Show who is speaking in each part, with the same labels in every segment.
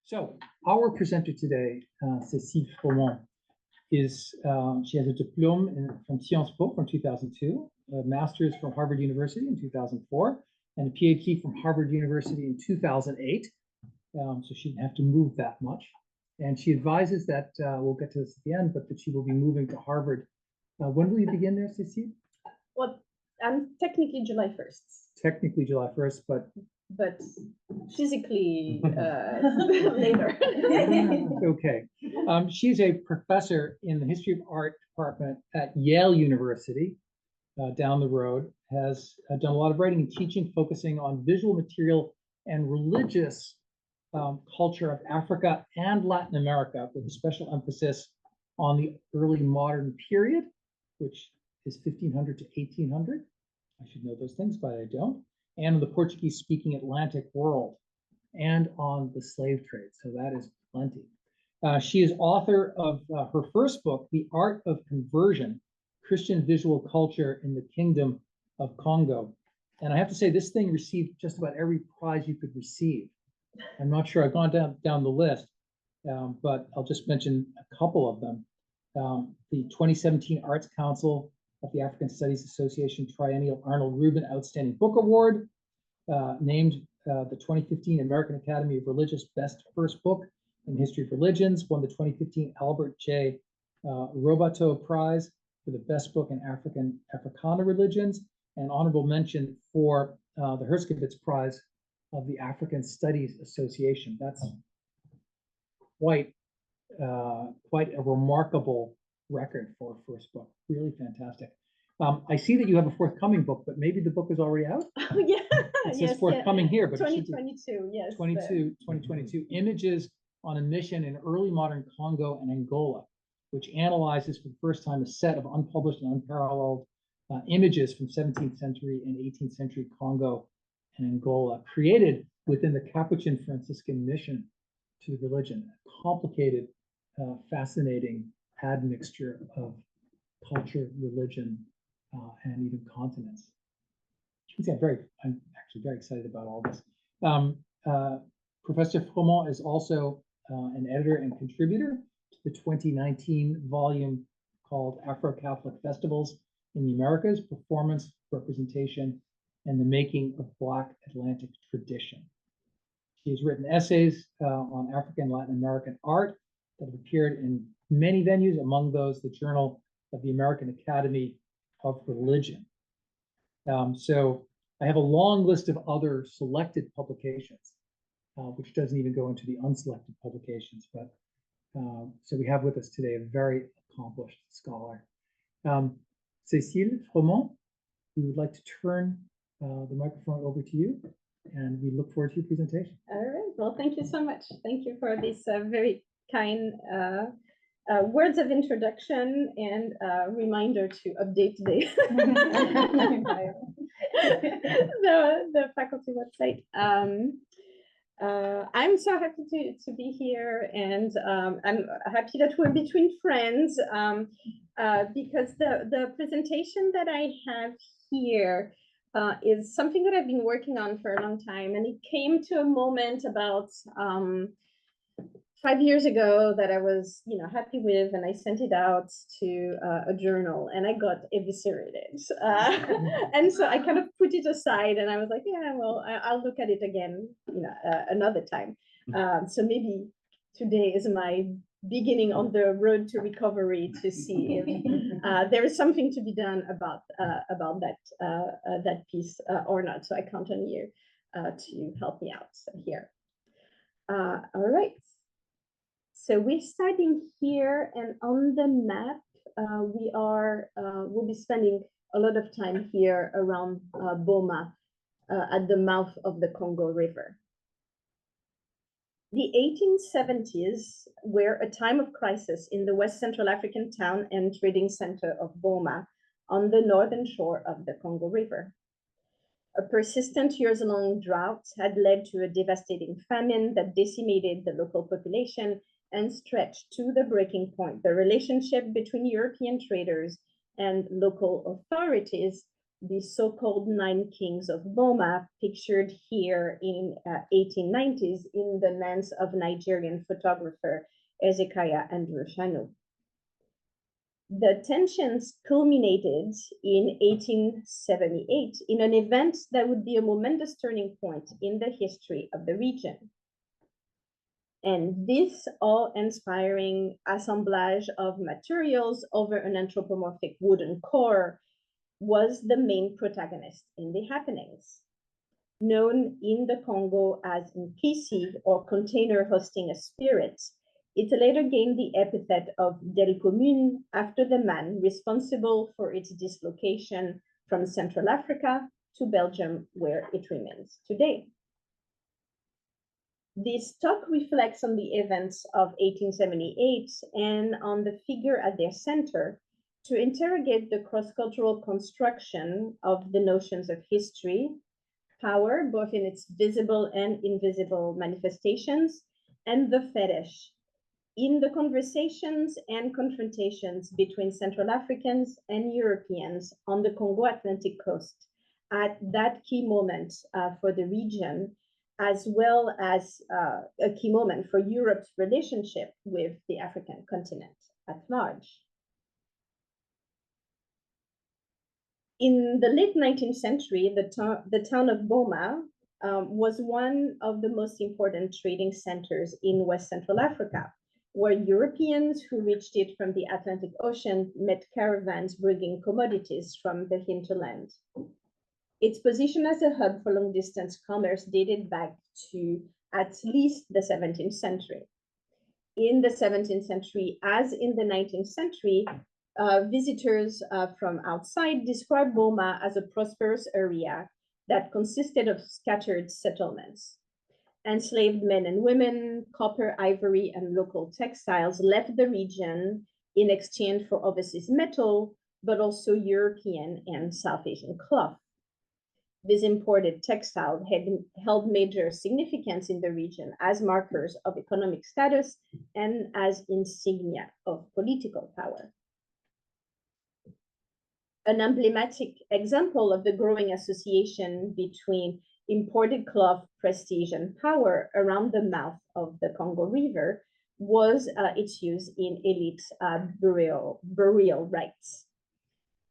Speaker 1: So our presenter today, Cecile Fromont, she has a diploma from Sciences Po from 2002, a master's from Harvard University in 2004, and a PhD from Harvard University in 2008. So she didn't have to move that much. And she advises that, we'll get to this at the end, but that she will be moving to Harvard. When will you begin there, Cecile?
Speaker 2: Well, technically July 1st.
Speaker 1: Technically July 1st, but
Speaker 2: physically later.
Speaker 1: Okay. She's a professor in the History of Art department at Yale University, down the road, has done a lot of writing and teaching, focusing on visual material and religious culture of Africa and Latin America, with a special emphasis on the early modern period, which is 1500 to 1800. I should know those things, but I don't. And the Portuguese-speaking Atlantic world, and on the slave trade. So that is plenty. She is author of her first book, The Art of Conversion, Christian Visual Culture in the Kingdom of Congo. And I have to say, this thing received just about every prize you could receive. I'm not sure, I've gone down the list, but I'll just mention a couple of them. The 2017 Arts Council of the African Studies Association Triennial Arnold Rubin Outstanding Book Award, named the 2015 American Academy of Religious Best First Book in History of Religions, won the 2015 Albert J. Robateau Prize for the Best Book in Africana Religions, and honorable mention for the Herskovits Prize of the African Studies Association. That's quite a remarkable record for a first book. Really fantastic. I see that you have a forthcoming book, but maybe the book is already out?
Speaker 2: Oh, yeah.
Speaker 1: It says forthcoming here, but
Speaker 2: 2022, yes.
Speaker 1: 2022. Images on a mission in early modern Congo and Angola, which analyzes for the first time a set of unpublished and unparalleled images from 17th century and 18th century Congo and Angola, created within the Capuchin Franciscan mission to the religion. A complicated, fascinating admixture of culture, religion, and even continents. You can see I'm actually very excited about all this. Professor Fromont is also an editor and contributor to the 2019 volume called Afro-Catholic Festivals in the Americas, Performance, Representation, and the Making of Black Atlantic Tradition. She has written essays on African and Latin American art that have appeared in many venues, among those the Journal of the American Academy of Religion. So I have a long list of other selected publications, which doesn't even go into the unselected publications, but so we have with us today a very accomplished scholar. Cecile Fromont, we would like to turn the microphone over to you, and we look forward to your presentation.
Speaker 2: All right, well, thank you so much. Thank you for this very kind words of introduction and reminder to update the the faculty website. I'm so happy to be here, and I'm happy that we're between friends, because the presentation that I have here is something that I've been working on for a long time, and it came to a moment about 5 years ago that I was, happy with, and I sent it out to a journal, and I got eviscerated. And so I kind of put it aside, and I was like, yeah, well, I'll look at it again, another time. So maybe today is my beginning on the road to recovery, to see if there is something to be done about that piece or not. So I count on you to help me out here. All right. So we're starting here, and on the map, we'll be spending a lot of time here around Boma, at the mouth of the Congo River. The 1870s were a time of crisis in the West Central African town and trading center of Boma on the northern shore of the Congo River. A persistent years-long drought had led to a devastating famine that decimated the local population and stretched to the breaking point. The relationship between European traders and local authorities the so-called 9 kings of Boma, pictured here in 1890s in the lens of Nigerian photographer Ezekiah Andrushanu. The tensions culminated in 1878 in an event that would be a momentous turning point in the history of the region. And this awe-inspiring assemblage of materials over an anthropomorphic wooden core was the main protagonist in the happenings. Known in the Congo as Nkisi, or container hosting a spirit, it later gained the epithet of Delcommune after the man responsible for its dislocation from Central Africa to Belgium, where it remains today. This talk reflects on the events of 1878 and on the figure at their center to interrogate the cross-cultural construction of the notions of history, power, both in its visible and invisible manifestations, and the fetish, in the conversations and confrontations between Central Africans and Europeans on the Congo Atlantic coast at that key moment for the region, as well as a key moment for Europe's relationship with the African continent at large. In the late 19th century, the town of Boma was one of the most important trading centers in West Central Africa, where Europeans who reached it from the Atlantic Ocean met caravans bringing commodities from the hinterland. Its position as a hub for long-distance commerce dated back to at least the 17th century. In the 17th century, as in the 19th century, visitors from outside describe Boma as a prosperous area that consisted of scattered settlements. Enslaved men and women, copper, ivory, and local textiles left the region in exchange for overseas metal, but also European and South Asian cloth. This imported textile had held major significance in the region as markers of economic status and as insignia of political power. An emblematic example of the growing association between imported cloth, prestige, and power around the mouth of the Congo River was its use in elite burial rites.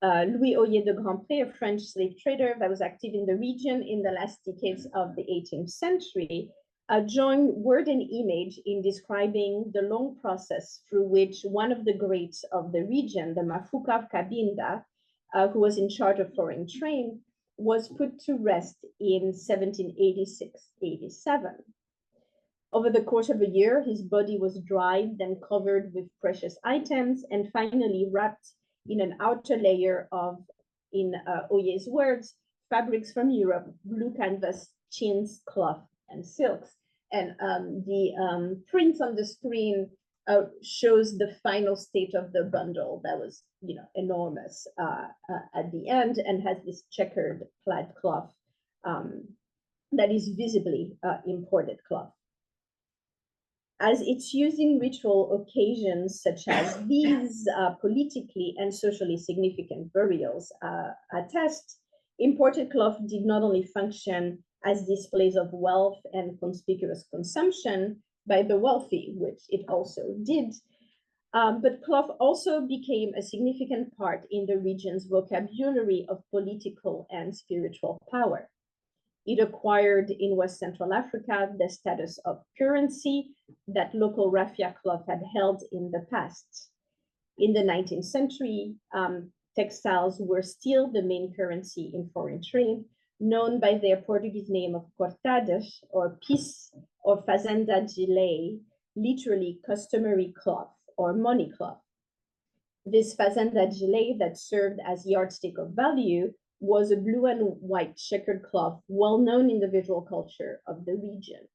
Speaker 2: Louis Oyer de Grandpré, a French slave trader that was active in the region in the last decades of the 18th century, joined word and image in describing the long process through which one of the greats of the region, the Mafuka of Cabinda, who was in charge of foreign trade, was put to rest in 1786-87. Over the course of a year, his body was dried, then covered with precious items, and finally wrapped in an outer layer of, in Oyer's words, fabrics from Europe, blue canvas, chintz, cloth, and silks. And the print on the screen shows the final state of the bundle that was, enormous at the end, and has this checkered plaid cloth that is visibly imported cloth. As it's used in ritual occasions such as these politically and socially significant burials attest, imported cloth did not only function as displays of wealth and conspicuous consumption by the wealthy, which it also did, but cloth also became a significant part in the region's vocabulary of political and spiritual power. It acquired in West Central Africa the status of currency that local raffia cloth had held in the past. In the 19th century, textiles were still the main currency in foreign trade, known by their Portuguese name of cortadas, or piece, or fazenda de lei, literally customary cloth or money cloth. This fazenda de lei that served as yardstick of value was a blue and white checkered cloth, well known in the visual culture of the region.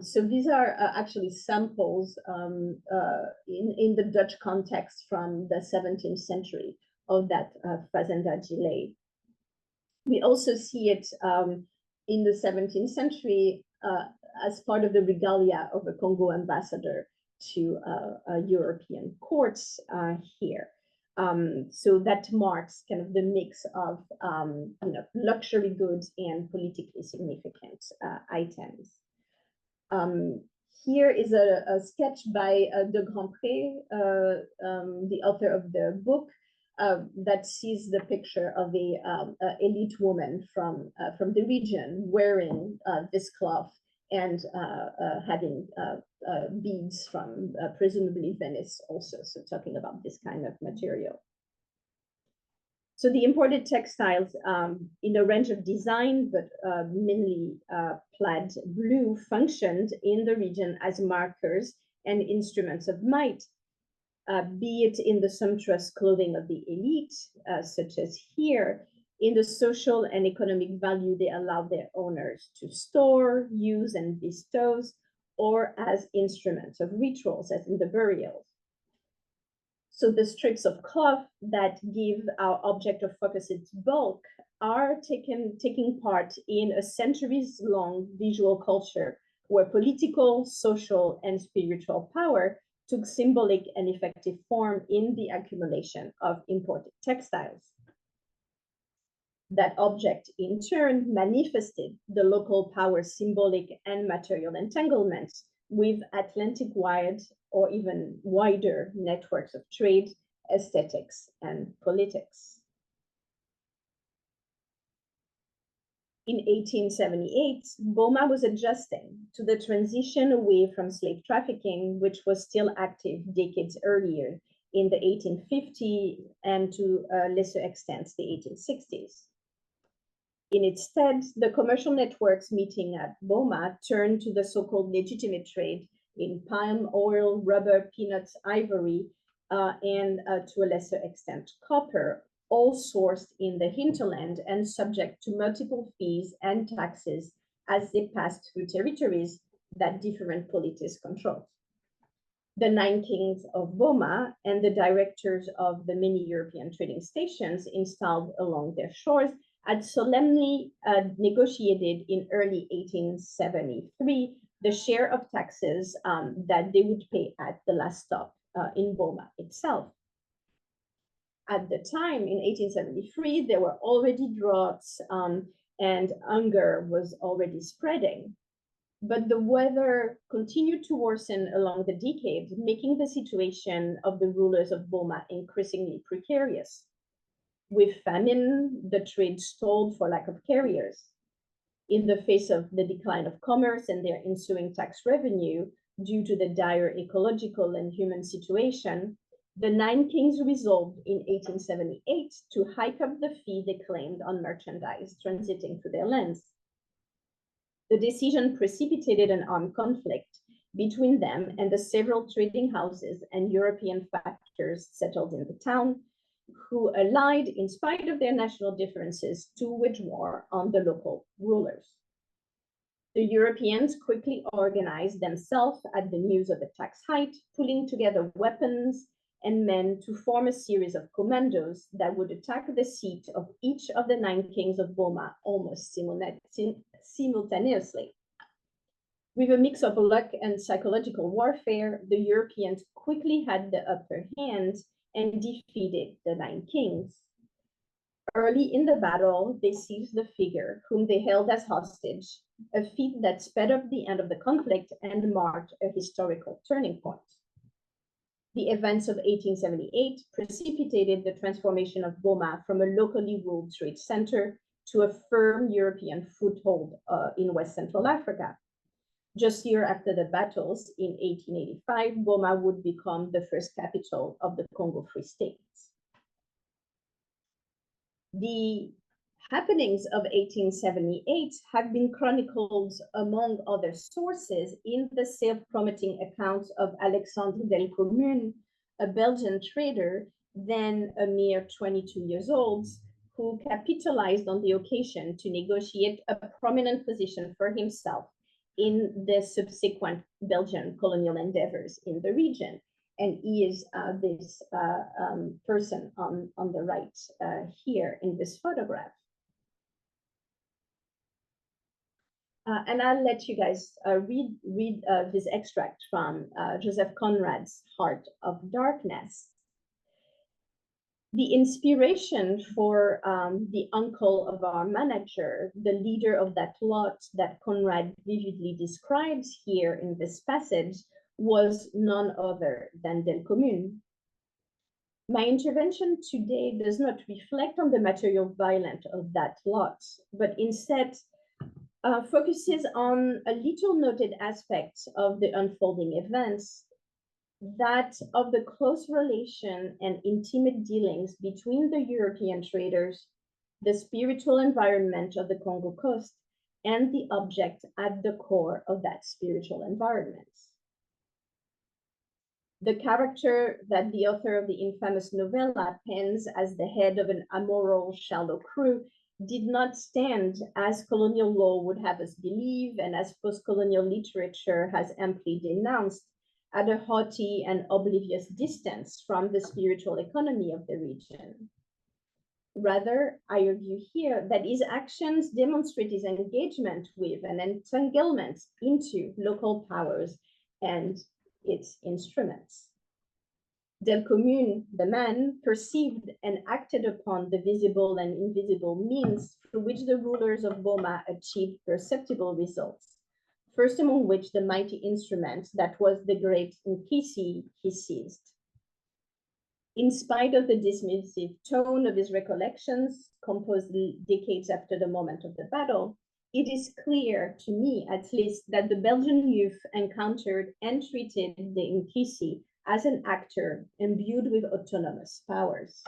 Speaker 2: So these are actually samples in the Dutch context from the 17th century of that fazenda de lei. We also see it in the 17th century as part of the regalia of a Congo ambassador to European courts here. So that marks kind of the mix of luxury goods and politically significant items. Here is a sketch by de Grandpré, the author of the book, that sees the picture of the elite woman from the region wearing this cloth and having beads from presumably Venice also, so talking about this kind of material. So the imported textiles in a range of design, but mainly plaid blue, functioned in the region as markers and instruments of might, be it in the sumptuous clothing of the elite, such as here, in the social and economic value they allow their owners to store, use, and bestow, or as instruments of rituals, as in the burials. So the strips of cloth that give our object of focus its bulk are taking part in a centuries-long visual culture where political, social, and spiritual power took symbolic and effective form in the accumulation of imported textiles. That object, in turn, manifested the local power's symbolic and material entanglements with Atlantic-wide or even wider networks of trade, aesthetics, and politics. In 1878, Boma was adjusting to the transition away from slave trafficking, which was still active decades earlier in the 1850s and to a lesser extent the 1860s. In its stead, the commercial networks meeting at Boma turned to the so-called legitimate trade in palm oil, rubber, peanuts, ivory, and to a lesser extent copper, all sourced in the hinterland and subject to multiple fees and taxes as they passed through territories that different polities controlled. The 9 kings of Boma and the directors of the many European trading stations installed along their shores had solemnly negotiated in early 1873 the share of taxes that they would pay at the last stop in Boma itself. At the time, in 1873, there were already droughts and hunger was already spreading. But the weather continued to worsen along the decade, making the situation of the rulers of Boma increasingly precarious. With famine, the trade stalled for lack of carriers. In the face of the decline of commerce and their ensuing tax revenue due to the dire ecological and human situation, the 9 kings resolved in 1878 to hike up the fee they claimed on merchandise transiting through their lands. The decision precipitated an armed conflict between them and the several trading houses and European factors settled in the town, who allied, in spite of their national differences, to wage war on the local rulers. The Europeans quickly organized themselves at the news of the tax hike, pulling together weapons and men to form a series of commandos that would attack the seat of each of the 9 kings of Boma almost simultaneously. With a mix of luck and psychological warfare, the Europeans quickly had the upper hand and defeated the 9 kings. Early in the battle, they seized the figure, whom they held as hostage, a feat that sped up the end of the conflict and marked a historical turning point. The events of 1878 precipitated the transformation of Boma from a locally ruled trade center to a firm European foothold in West Central Africa. Just a year after the battles, in 1885, Boma would become the first capital of the Congo Free States. The happenings of 1878 have been chronicled, among other sources, in the self-promoting accounts of Alexandre Delcommune, a Belgian trader, then a mere 22 years old, who capitalized on the occasion to negotiate a prominent position for himself in the subsequent Belgian colonial endeavors in the region. And he is this person on the right here in this photograph. And I'll let you guys read this extract from Joseph Conrad's Heart of Darkness. The inspiration for the uncle of our manager, the leader of that lot that Conrad vividly describes here in this passage, was none other than Delcommune. My intervention today does not reflect on the material violence of that lot, but instead focuses on a little noted aspect of the unfolding events, that of the close relation and intimate dealings between the European traders, the spiritual environment of the Congo coast, and the object at the core of that spiritual environment. The character that the author of the infamous novella pens as the head of an amoral, shallow crew did not stand, as colonial law would have us believe, and as post-colonial literature has amply denounced, at a haughty and oblivious distance from the spiritual economy of the region. Rather, I argue here that his actions demonstrate his engagement with and entanglement into local powers and its instruments. Delcommune, the man, perceived and acted upon the visible and invisible means through which the rulers of Boma achieved perceptible results, first among which the mighty instrument that was the great Nkisi he seized. In spite of the dismissive tone of his recollections, composed decades after the moment of the battle, it is clear, to me at least, that the Belgian youth encountered and treated the Nkisi as an actor imbued with autonomous powers.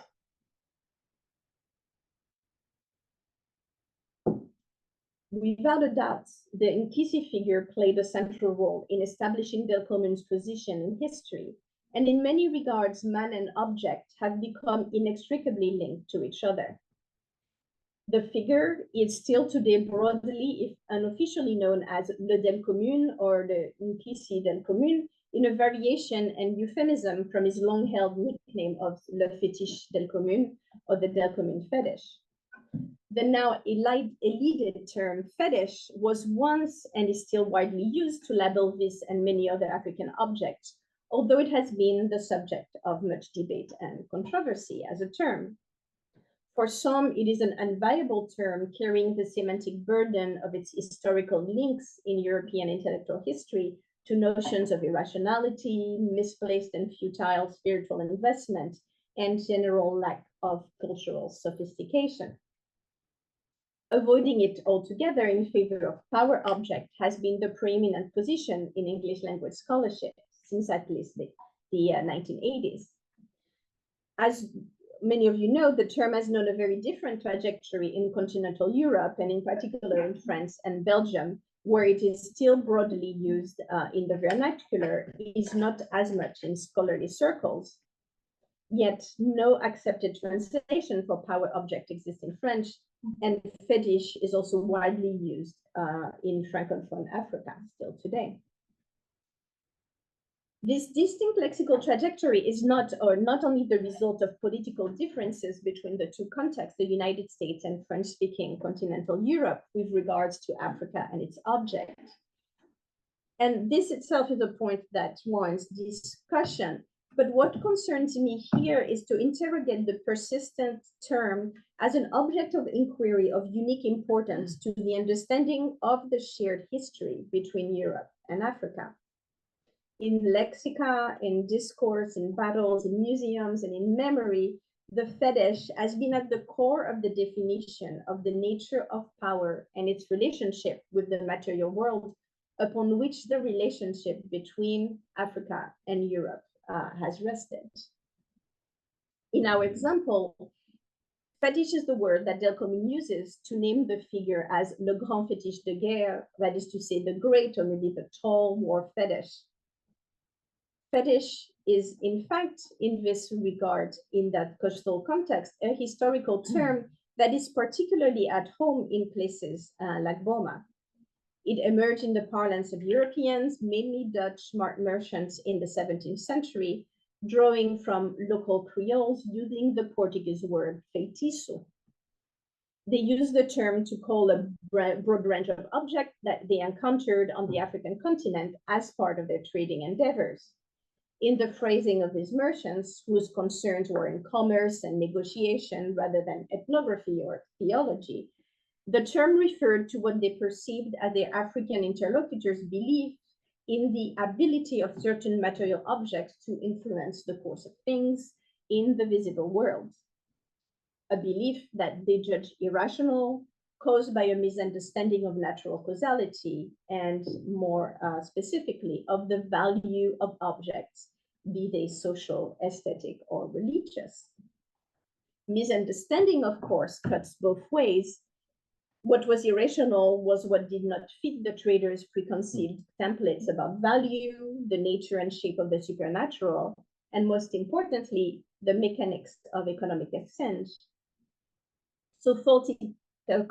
Speaker 2: Without a doubt, the Nkisi figure played a central role in establishing Delcommune's position in history, and in many regards, man and object have become inextricably linked to each other. The figure is still today broadly, if unofficially, known as Le Delcommune or the Nkisi Delcommune, in a variation and euphemism from his long-held nickname of Le Fetish Delcommune or the Delcommune Fetish. The now elided term fetish was once and is still widely used to label this and many other African objects, although it has been the subject of much debate and controversy as a term. For some, it is an unviable term carrying the semantic burden of its historical links in European intellectual history to notions of irrationality, misplaced and futile spiritual investment, and general lack of cultural sophistication. Avoiding it altogether in favor of power object has been the preeminent position in English language scholarship since at least the 1980s. As many of you know, the term has known a very different trajectory in continental Europe, and in particular in France and Belgium, where it is still broadly used in the vernacular, is not as much in scholarly circles. Yet no accepted translation for power object exists in French, and fetish is also widely used in Francophone Africa still today. This distinct lexical trajectory is not only the result of political differences between the two contexts, the United States and French-speaking continental Europe, with regards to Africa and its object. And this itself is a point that warrants discussion. But what concerns me here is to interrogate the persistent term as an object of inquiry of unique importance to the understanding of the shared history between Europe and Africa. In lexica, in discourse, in battles, in museums, and in memory, the fetish has been at the core of the definition of the nature of power and its relationship with the material world, upon which the relationship between Africa and Europe has rested. In our example, fetish is the word that Delcommune uses to name the figure as le grand fétiche de guerre, that is to say, the great or maybe the tall war fetish. Fetish is, in fact, in this regard, in that coastal context, a historical term that is particularly at home in places like Boma. It emerged in the parlance of Europeans, mainly Dutch merchants in the 17th century, drawing from local Creoles using the Portuguese word feitiço. They used the term to call a broad range of objects that they encountered on the African continent as part of their trading endeavors. In the phrasing of these merchants, whose concerns were in commerce and negotiation rather than ethnography or theology, the term referred to what they perceived as their African interlocutors' belief in the ability of certain material objects to influence the course of things in the visible world. A belief that they judge irrational, caused by a misunderstanding of natural causality, and more specifically, of the value of objects, be they social, aesthetic, or religious. Misunderstanding, of course, cuts both ways. What was irrational was what did not fit the traders' preconceived templates about value, the nature and shape of the supernatural, and most importantly, the mechanics of economic exchange. So faulty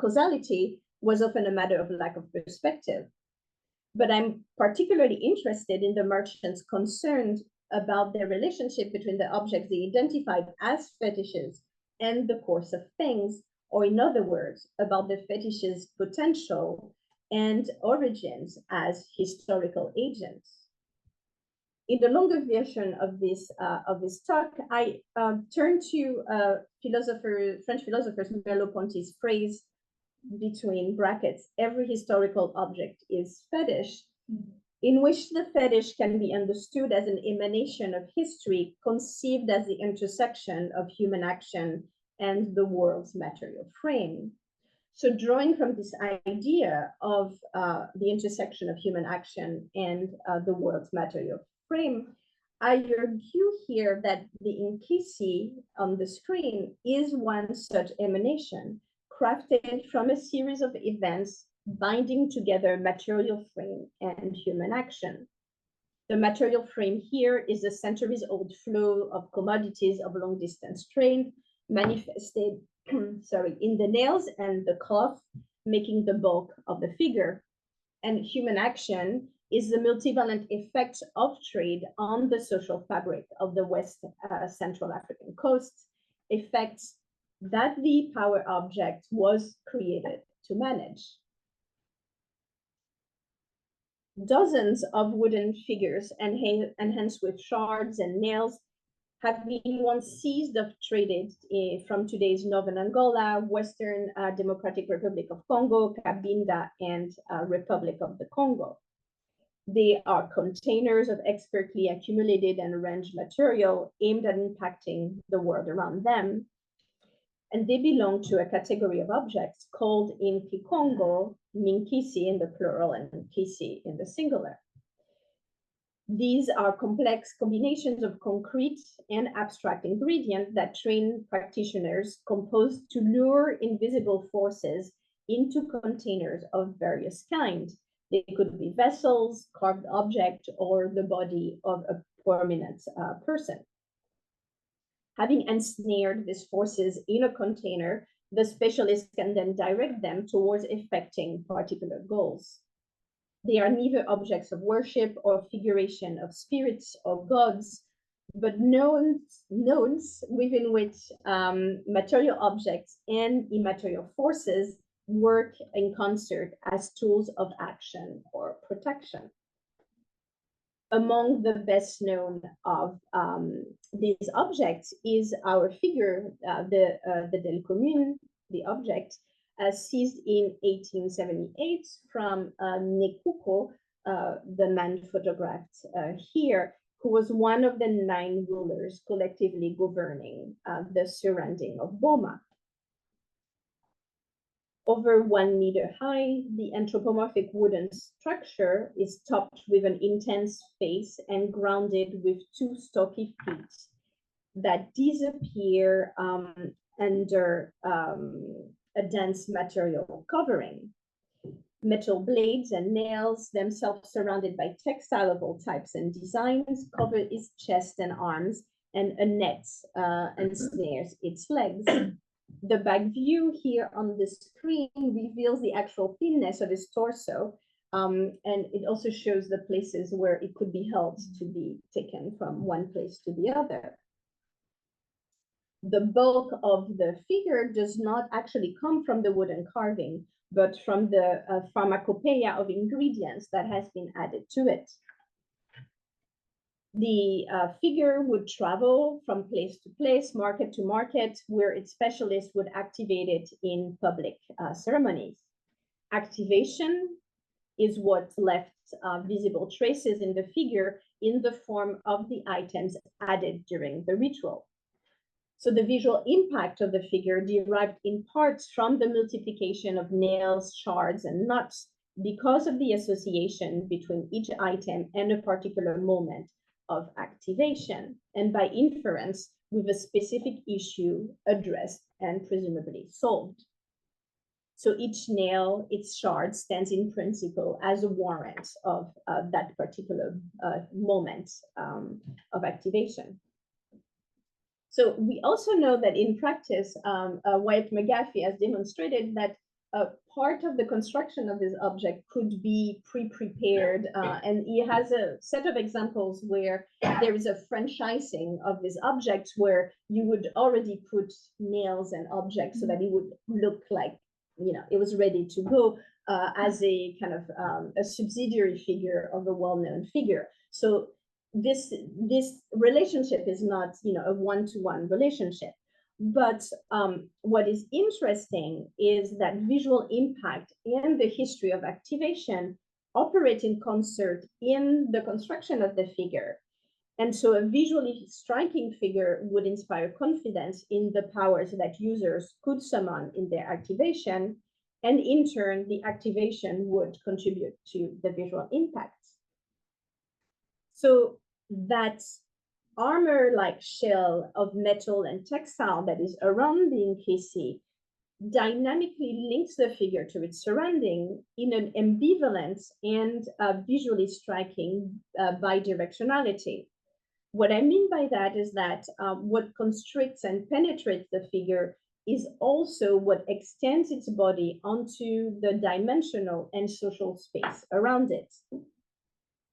Speaker 2: causality was often a matter of lack of perspective. But I'm particularly interested in the merchants concerned about their relationship between the objects they identified as fetishes and the course of things, or in other words, about the fetish's potential and origins as historical agents. In the longer version of this talk, I turn to French philosopher Merleau-Ponty's phrase, between brackets, every historical object is fetish, in which the fetish can be understood as an emanation of history conceived as the intersection of human action and the world's material frame. So drawing from this idea of the intersection of human action and the world's material frame, I argue here that the Nkisi on the screen is one such emanation, crafted from a series of events binding together material frame and human action. The material frame here is a centuries-old flow of commodities of long-distance trade manifested in the nails and the cloth, making the bulk of the figure. And human action is the multivalent effect of trade on the social fabric of the West Central African coast, effects that the power object was created to manage. Dozens of wooden figures enhanced with shards and nails have been once seized or traded from today's Northern Angola, Western Democratic Republic of Congo, Cabinda, and Republic of the Congo. They are containers of expertly accumulated and arranged material aimed at impacting the world around them. And they belong to a category of objects called in Kikongo, Nkisi in the plural and Nkisi in the singular. These are complex combinations of concrete and abstract ingredients that trained practitioners composed to lure invisible forces into containers of various kinds. They could be vessels, carved object, or the body of a prominent person. Having ensnared these forces in a container, the specialist can then direct them towards effecting particular goals. They are neither objects of worship or figuration of spirits or gods, but nodes within which material objects and immaterial forces work in concert as tools of action or protection. Among the best known of these objects is our figure, the Delcommune, the object, seized in 1878 from Nekuko, the man photographed here, who was one of the 9 rulers collectively governing the surrounding of Boma. Over 1 meter high, the anthropomorphic wooden structure is topped with an intense face and grounded with 2 stocky feet that disappear under a dense material covering. Metal blades and nails, themselves surrounded by textile of all types and designs, cover its chest and arms, and a net ensnares its legs. The back view here on the screen reveals the actual thinness of his torso, and it also shows the places where it could be held to be taken from one place to the other. The bulk of the figure does not actually come from the wooden carving, but from the pharmacopoeia of ingredients that has been added to it. The figure would travel from place to place, market to market, where its specialist would activate it in public ceremonies. Activation is what left visible traces in the figure in the form of the items added during the ritual. So the visual impact of the figure derived in part from the multiplication of nails, shards, and nuts because of the association between each item and a particular moment of activation, and by inference with a specific issue addressed and presumably solved. So each nail, its shard, stands in principle as a warrant of that particular moment of activation. So we also know that in practice, Wyatt McGaffey has demonstrated that part of the construction of this object could be pre-prepared, and he has a set of examples where there is a franchising of this object where you would already put nails and objects so that it would look like, you know, it was ready to go as a kind of a subsidiary figure of a well-known figure. So this relationship is not, you know, a one-to-one relationship. But what is interesting is that visual impact and the history of activation operate in concert in the construction of the figure. And so a visually striking figure would inspire confidence in the powers that users could summon in their activation. And in turn, the activation would contribute to the visual impact. So that armor-like shell of metal and textile that is around the Nkisi dynamically links the figure to its surrounding in an ambivalent and visually striking bidirectionality. What I mean by that is that what constricts and penetrates the figure is also what extends its body onto the dimensional and social space around it.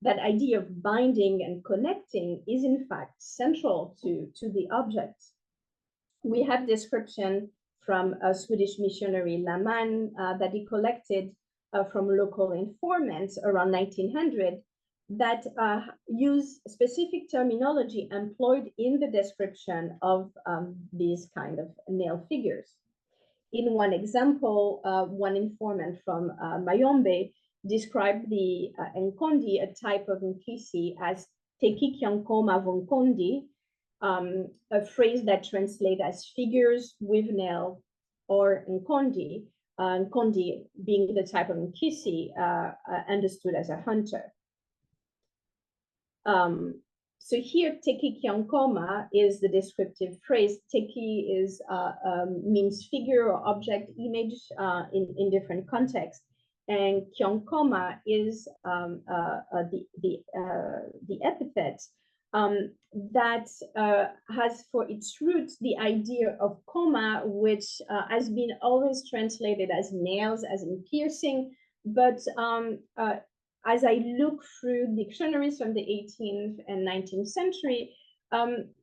Speaker 2: That idea of binding and connecting is in fact central to the object. We have description from a Swedish missionary Laman that he collected from local informants around 1900 that use specific terminology employed in the description of these kind of nail figures. In one example, one informant from Mayombe described the Nkondi, a type of Nkisi, as Teki Kyankoma Vonkondi, a phrase that translates as figures with nail or Nkondi, Nkondi being the type of Nkisi understood as a hunter. So here, Teki Kyankoma is the descriptive phrase. Teki is means figure or object, image in different contexts. And Kyankoma is the epithet that has for its root the idea of koma, which has been always translated as nails, as in piercing. But as I look through dictionaries from the 18th and 19th century,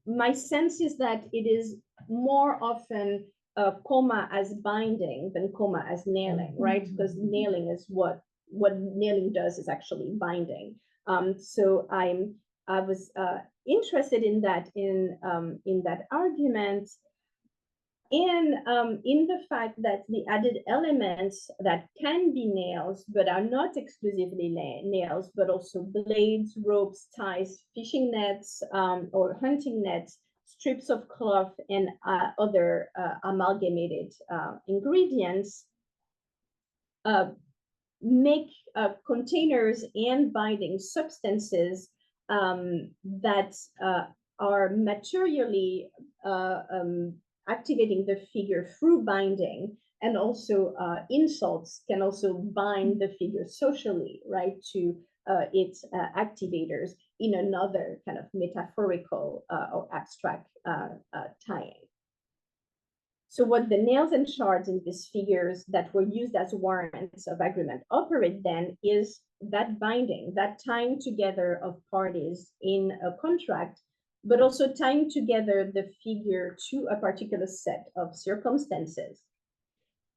Speaker 2: my sense is that it is more often koma as binding than koma as nailing, right? Because nailing is what nailing does is actually binding. So I was interested in that argument, and in the fact that the added elements that can be nails but are not exclusively nails, but also blades, ropes, ties, fishing nets, or hunting nets, strips of cloth, and other amalgamated ingredients make containers and binding substances that are materially activating the figure through binding, and also insults can also bind the figure socially, right, to its activators in another kind of metaphorical or abstract tying. So what the nails and shards in these figures that were used as warrants of agreement operate then is that binding, that tying together of parties in a contract, but also tying together the figure to a particular set of circumstances.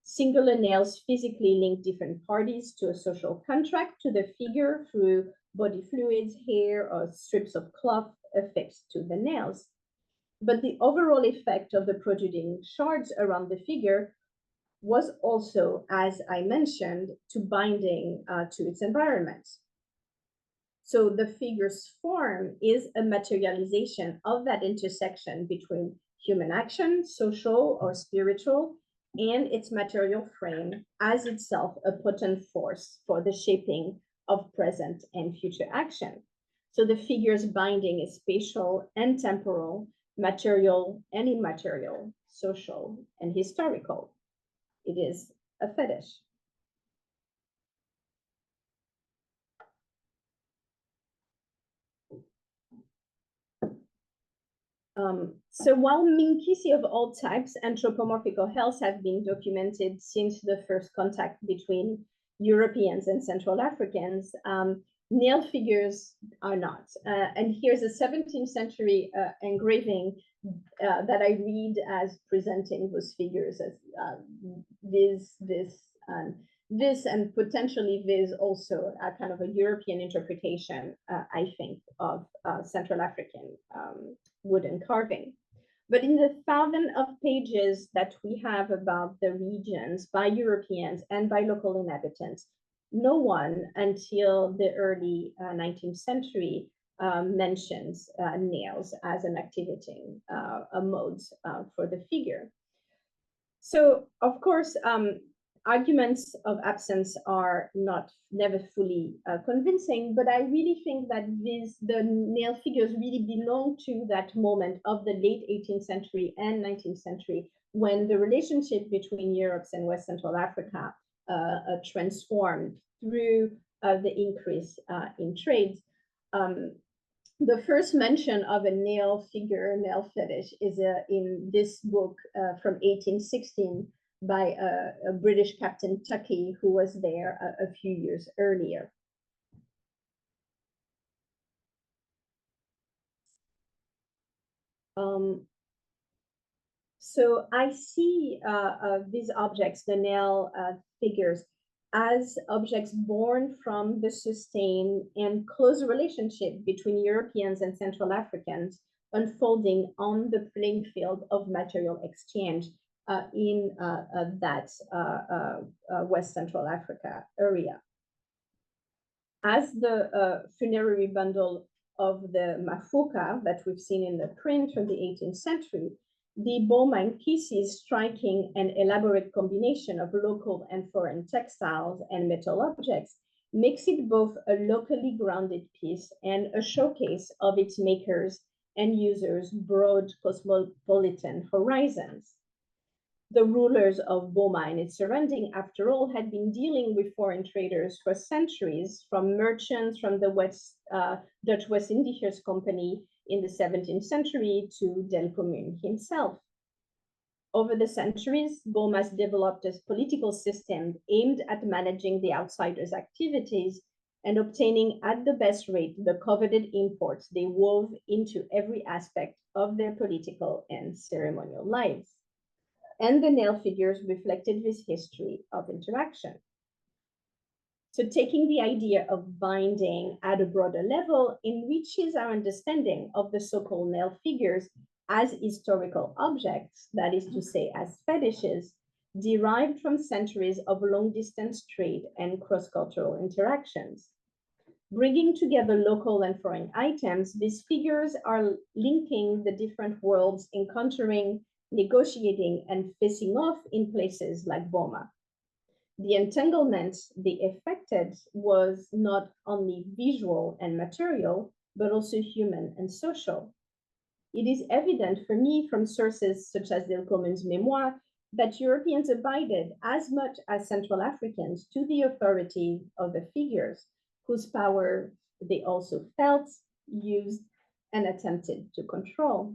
Speaker 2: Singular nails physically link different parties to a social contract to the figure through body fluids, hair, or strips of cloth affixed to the nails. But the overall effect of the protruding shards around the figure was also, as I mentioned, to binding to its environment. So the figure's form is a materialization of that intersection between human action, social or spiritual, and its material frame as itself a potent force for the shaping of present and future action. So the figure's binding is spatial and temporal, material and immaterial, social and historical. It is a fetish. So while Nkisi of all types, anthropomorphic health have been documented since the first contact between Europeans and Central Africans, nail figures are not. And here's a 17th century engraving that I read as presenting those figures as this, and potentially this also a kind of a European interpretation, I think, of Central African wooden carving. But in the thousand of pages that we have about the regions by Europeans and by local inhabitants, no one until the early 19th century mentions nails as an activity, a mode for the figure. So, of course, arguments of absence are never fully convincing, but I really think that the nail figures really belong to that moment of the late 18th century and 19th century, when the relationship between Europe and West Central Africa transformed through the increase in trade. The first mention of a nail figure, nail fetish, is in this book from 1816 by a British Captain Tuckey, who was there a few years earlier. So I see these objects, the nail figures, as objects born from the sustained and close relationship between Europeans and Central Africans unfolding on the playing field of material exchange in that West Central Africa area. As the funerary bundle of the Mafuka that we've seen in the print from the 18th century, the Boma Nkisi is striking an elaborate combination of local and foreign textiles and metal objects, makes it both a locally grounded piece and a showcase of its makers and users' broad cosmopolitan horizons. The rulers of Boma and its surrounding, after all, had been dealing with foreign traders for centuries, from merchants from the Dutch West Indies Company in the 17th century to Delcommune himself. Over the centuries, Boma's developed a political system aimed at managing the outsiders' activities and obtaining at the best rate the coveted imports they wove into every aspect of their political and ceremonial lives. And the nail figures reflected this history of interaction. So taking the idea of binding at a broader level enriches our understanding of the so-called nail figures as historical objects, that is to say, as fetishes, derived from centuries of long-distance trade and cross-cultural interactions. Bringing together local and foreign items, these figures are linking the different worlds, encountering, negotiating, and facing off in places like Boma. The entanglement they affected was not only visual and material, but also human and social. It is evident for me from sources such as Delcommune's memoir that Europeans abided as much as Central Africans to the authority of the figures, whose power they also felt, used, and attempted to control.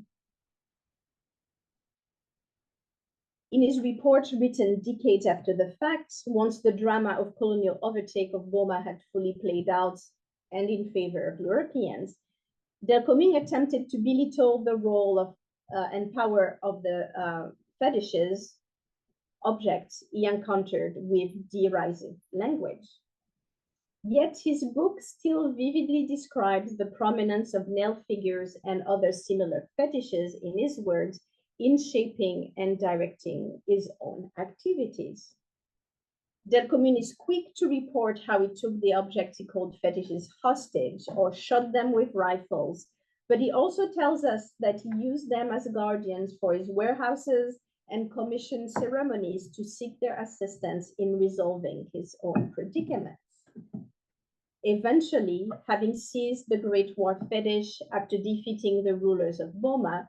Speaker 2: In his report written decades after the fact, once the drama of colonial overtake of Boma had fully played out and in favor of Europeans, Delcommune attempted to belittle the role of and power of the fetishes objects he encountered with derisive language. Yet his book still vividly describes the prominence of male figures and other similar fetishes, in his words, in shaping and directing his own activities. Delcommune is quick to report how he took the objects he called fetishes hostage or shot them with rifles, but he also tells us that he used them as guardians for his warehouses and commissioned ceremonies to seek their assistance in resolving his own predicaments. Eventually, having seized the Great War fetish after defeating the rulers of Boma,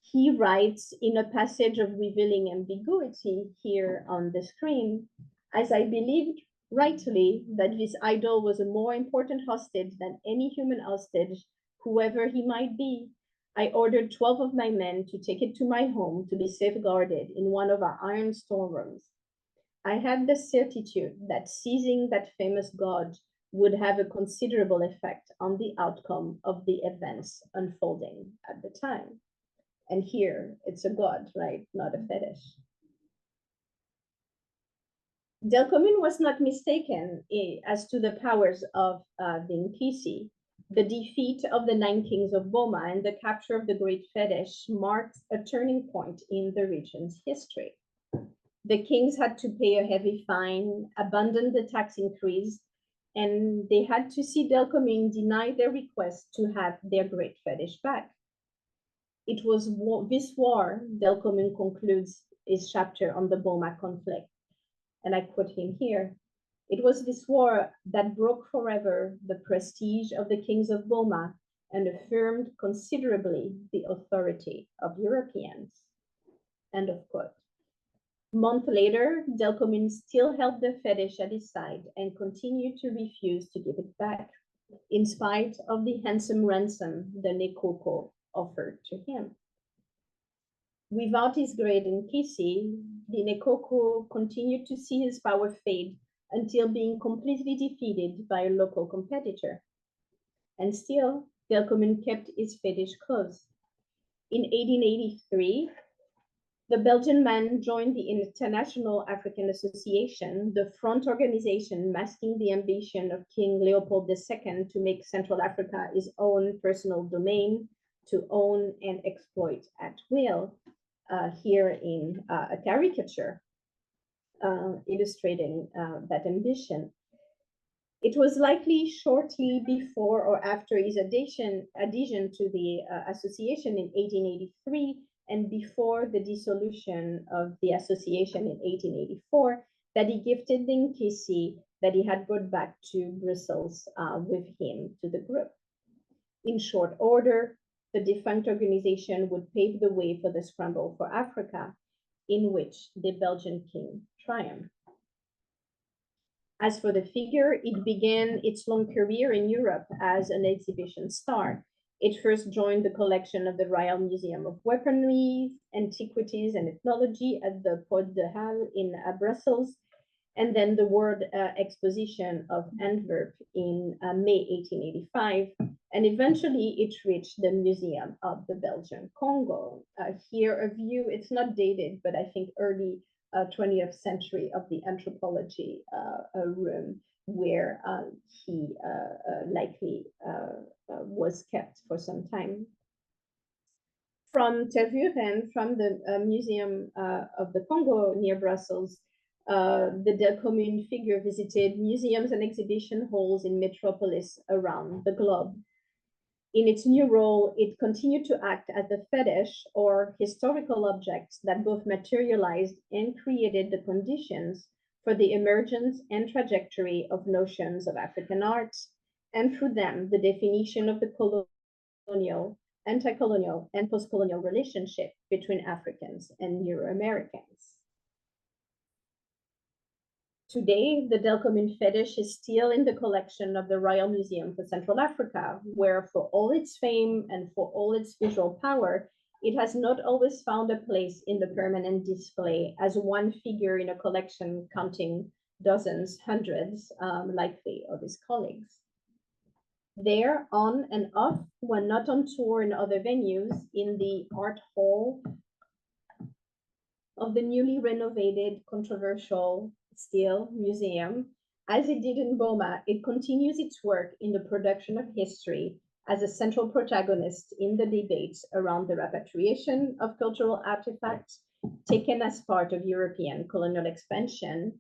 Speaker 2: he writes in a passage of revealing ambiguity here on the screen, as I believed rightly that this idol was a more important hostage than any human hostage, whoever he might be, I ordered 12 of my men to take it to my home to be safeguarded in one of our iron storerooms. I had the certitude that seizing that famous god would have a considerable effect on the outcome of the events unfolding at the time. And here it's a god, right? Not a fetish. Delcommune was not mistaken as to the powers of the Nkisi. The defeat of the 9 kings of Boma and the capture of the great fetish marked a turning point in the region's history. The kings had to pay a heavy fine, abandon the tax increase, and they had to see Delcommune deny their request to have their great fetish back. It was this war, Delcommune concludes his chapter on the Boma conflict, and I quote him here. It was this war that broke forever the prestige of the kings of Boma and affirmed considerably the authority of Europeans. End of quote. Month later, Delcommune still held the fetish at his side and continued to refuse to give it back, in spite of the handsome ransom the Nekoko offered to him. Without his great Nkisi, the Nekoko continued to see his power fade until being completely defeated by a local competitor. And still, Delcommune kept his fetish close. In 1883, the Belgian man joined the International African Association, the front organization masking the ambition of King Leopold II to make Central Africa his own personal domain, to own and exploit at will, here in a caricature illustrating that ambition. It was likely shortly before or after his adhesion to the association in 1883 and before the dissolution of the association in 1884 that he gifted the Nkisi that he had brought back to Brussels with him to the group. In short order, the defunct organization would pave the way for the scramble for Africa, in which the Belgian king triumphed. As for the figure, it began its long career in Europe as an exhibition star. It first joined the collection of the Royal Museum of Weaponry, Antiquities, and Ethnology at the Porte de Halle in Brussels, and then the World Exposition of Antwerp in May 1885, and eventually it reached the Museum of the Belgian Congo. Here a view, it's not dated, but I think early 20th century of the anthropology room where he likely was kept for some time. From Tervuren, from the Museum of the Congo near Brussels, the Delcommune figure visited museums and exhibition halls in metropolis around the globe. In its new role, it continued to act as the fetish or historical objects that both materialized and created the conditions for the emergence and trajectory of notions of African art, and through them, the definition of the colonial, anti-colonial, and post-colonial relationship between Africans and Euro-Americans. Today, the Delcommune fetish is still in the collection of the Royal Museum for Central Africa, where for all its fame and for all its visual power, it has not always found a place in the permanent display as one figure in a collection counting dozens, hundreds, likely, of his colleagues. There, on and off, when not on tour in other venues, in the art hall of the newly renovated, controversial still museum, As it did in Boma, it continues its work in the production of history as a central protagonist in the debates around the repatriation of cultural artifacts taken as part of European colonial expansion,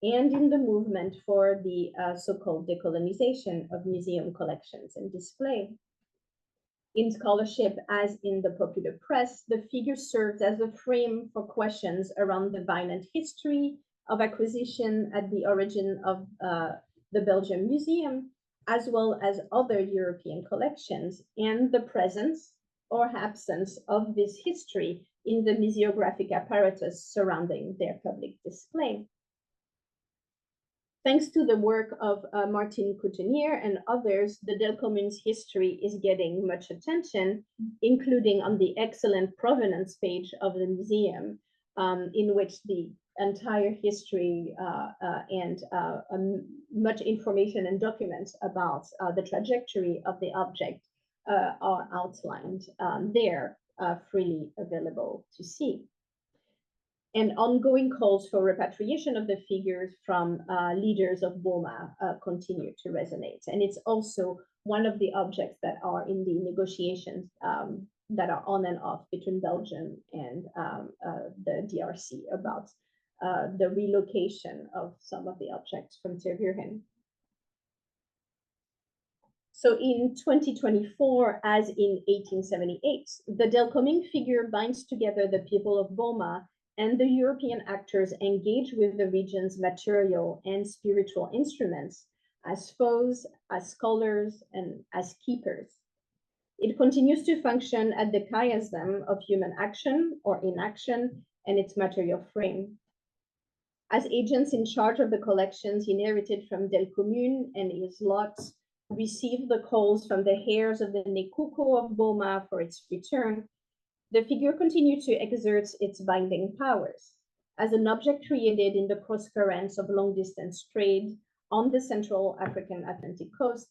Speaker 2: and in the movement for the so-called decolonization of museum collections and display. In scholarship, as in the popular press, the figure serves as a frame for questions around the violent history of acquisition at the origin of the Belgium Museum, as well as other European collections, and the presence or absence of this history in the museographic apparatus surrounding their public display. Thanks to the work of Martin Coutenier and others, the Delcommune's history is getting much attention, including on the excellent provenance page of the museum, in which the entire history and much information and documents about the trajectory of the object are outlined there, freely available to see. And ongoing calls for repatriation of the figures from leaders of Boma continue to resonate. And it's also one of the objects that are in the negotiations that are on and off between Belgium and the DRC about the relocation of some of the objects from Tervuren. So in 2024, as in 1878, the Delcommune figure binds together the people of Boma and the European actors engaged with the region's material and spiritual instruments as foes, as scholars, and as keepers. It continues to function at the chiasm of human action or inaction and its material frame. As agents in charge of the collections inherited from Delcommune and his lots receive the calls from the heirs of the Nekuko of Boma for its return, the figure continued to exert its binding powers as an object created in the cross currents of long-distance trade on the Central African Atlantic coast,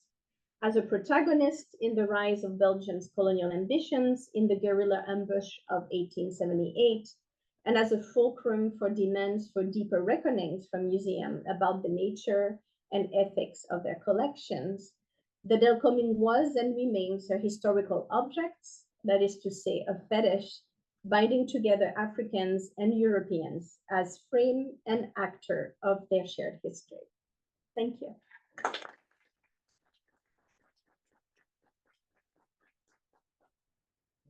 Speaker 2: as a protagonist in the rise of Belgium's colonial ambitions in the guerrilla ambush of 1878, and as a fulcrum for demands for deeper reckonings from museums about the nature and ethics of their collections. The Delcommune was and remains a historical object, that is to say, a fetish, binding together Africans and Europeans as frame and actor of their shared history. Thank you.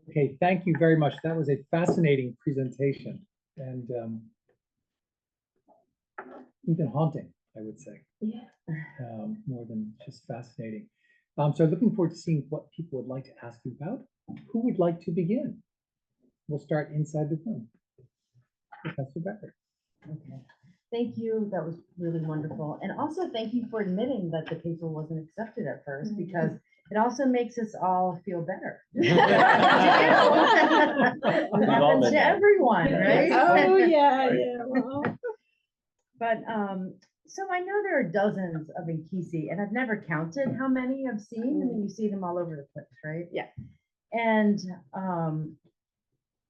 Speaker 1: Okay, thank you very much. That was a fascinating presentation and even haunting, I would say.
Speaker 2: Yeah.
Speaker 1: More than just fascinating. So looking forward to seeing what people would like to ask you about. Who would like to begin? We'll start inside the room. Professor Becker.
Speaker 3: Okay. Thank you. That was really wonderful. And also thank you for admitting that the paper wasn't accepted at first, because it also makes us all feel better. It happens to everyone, right?
Speaker 2: Oh, yeah, yeah. Well.
Speaker 3: But so I know there are dozens of Nkisi, and I've never counted how many I've seen. I mean, you see them all over the place, right?
Speaker 2: Yeah.
Speaker 3: And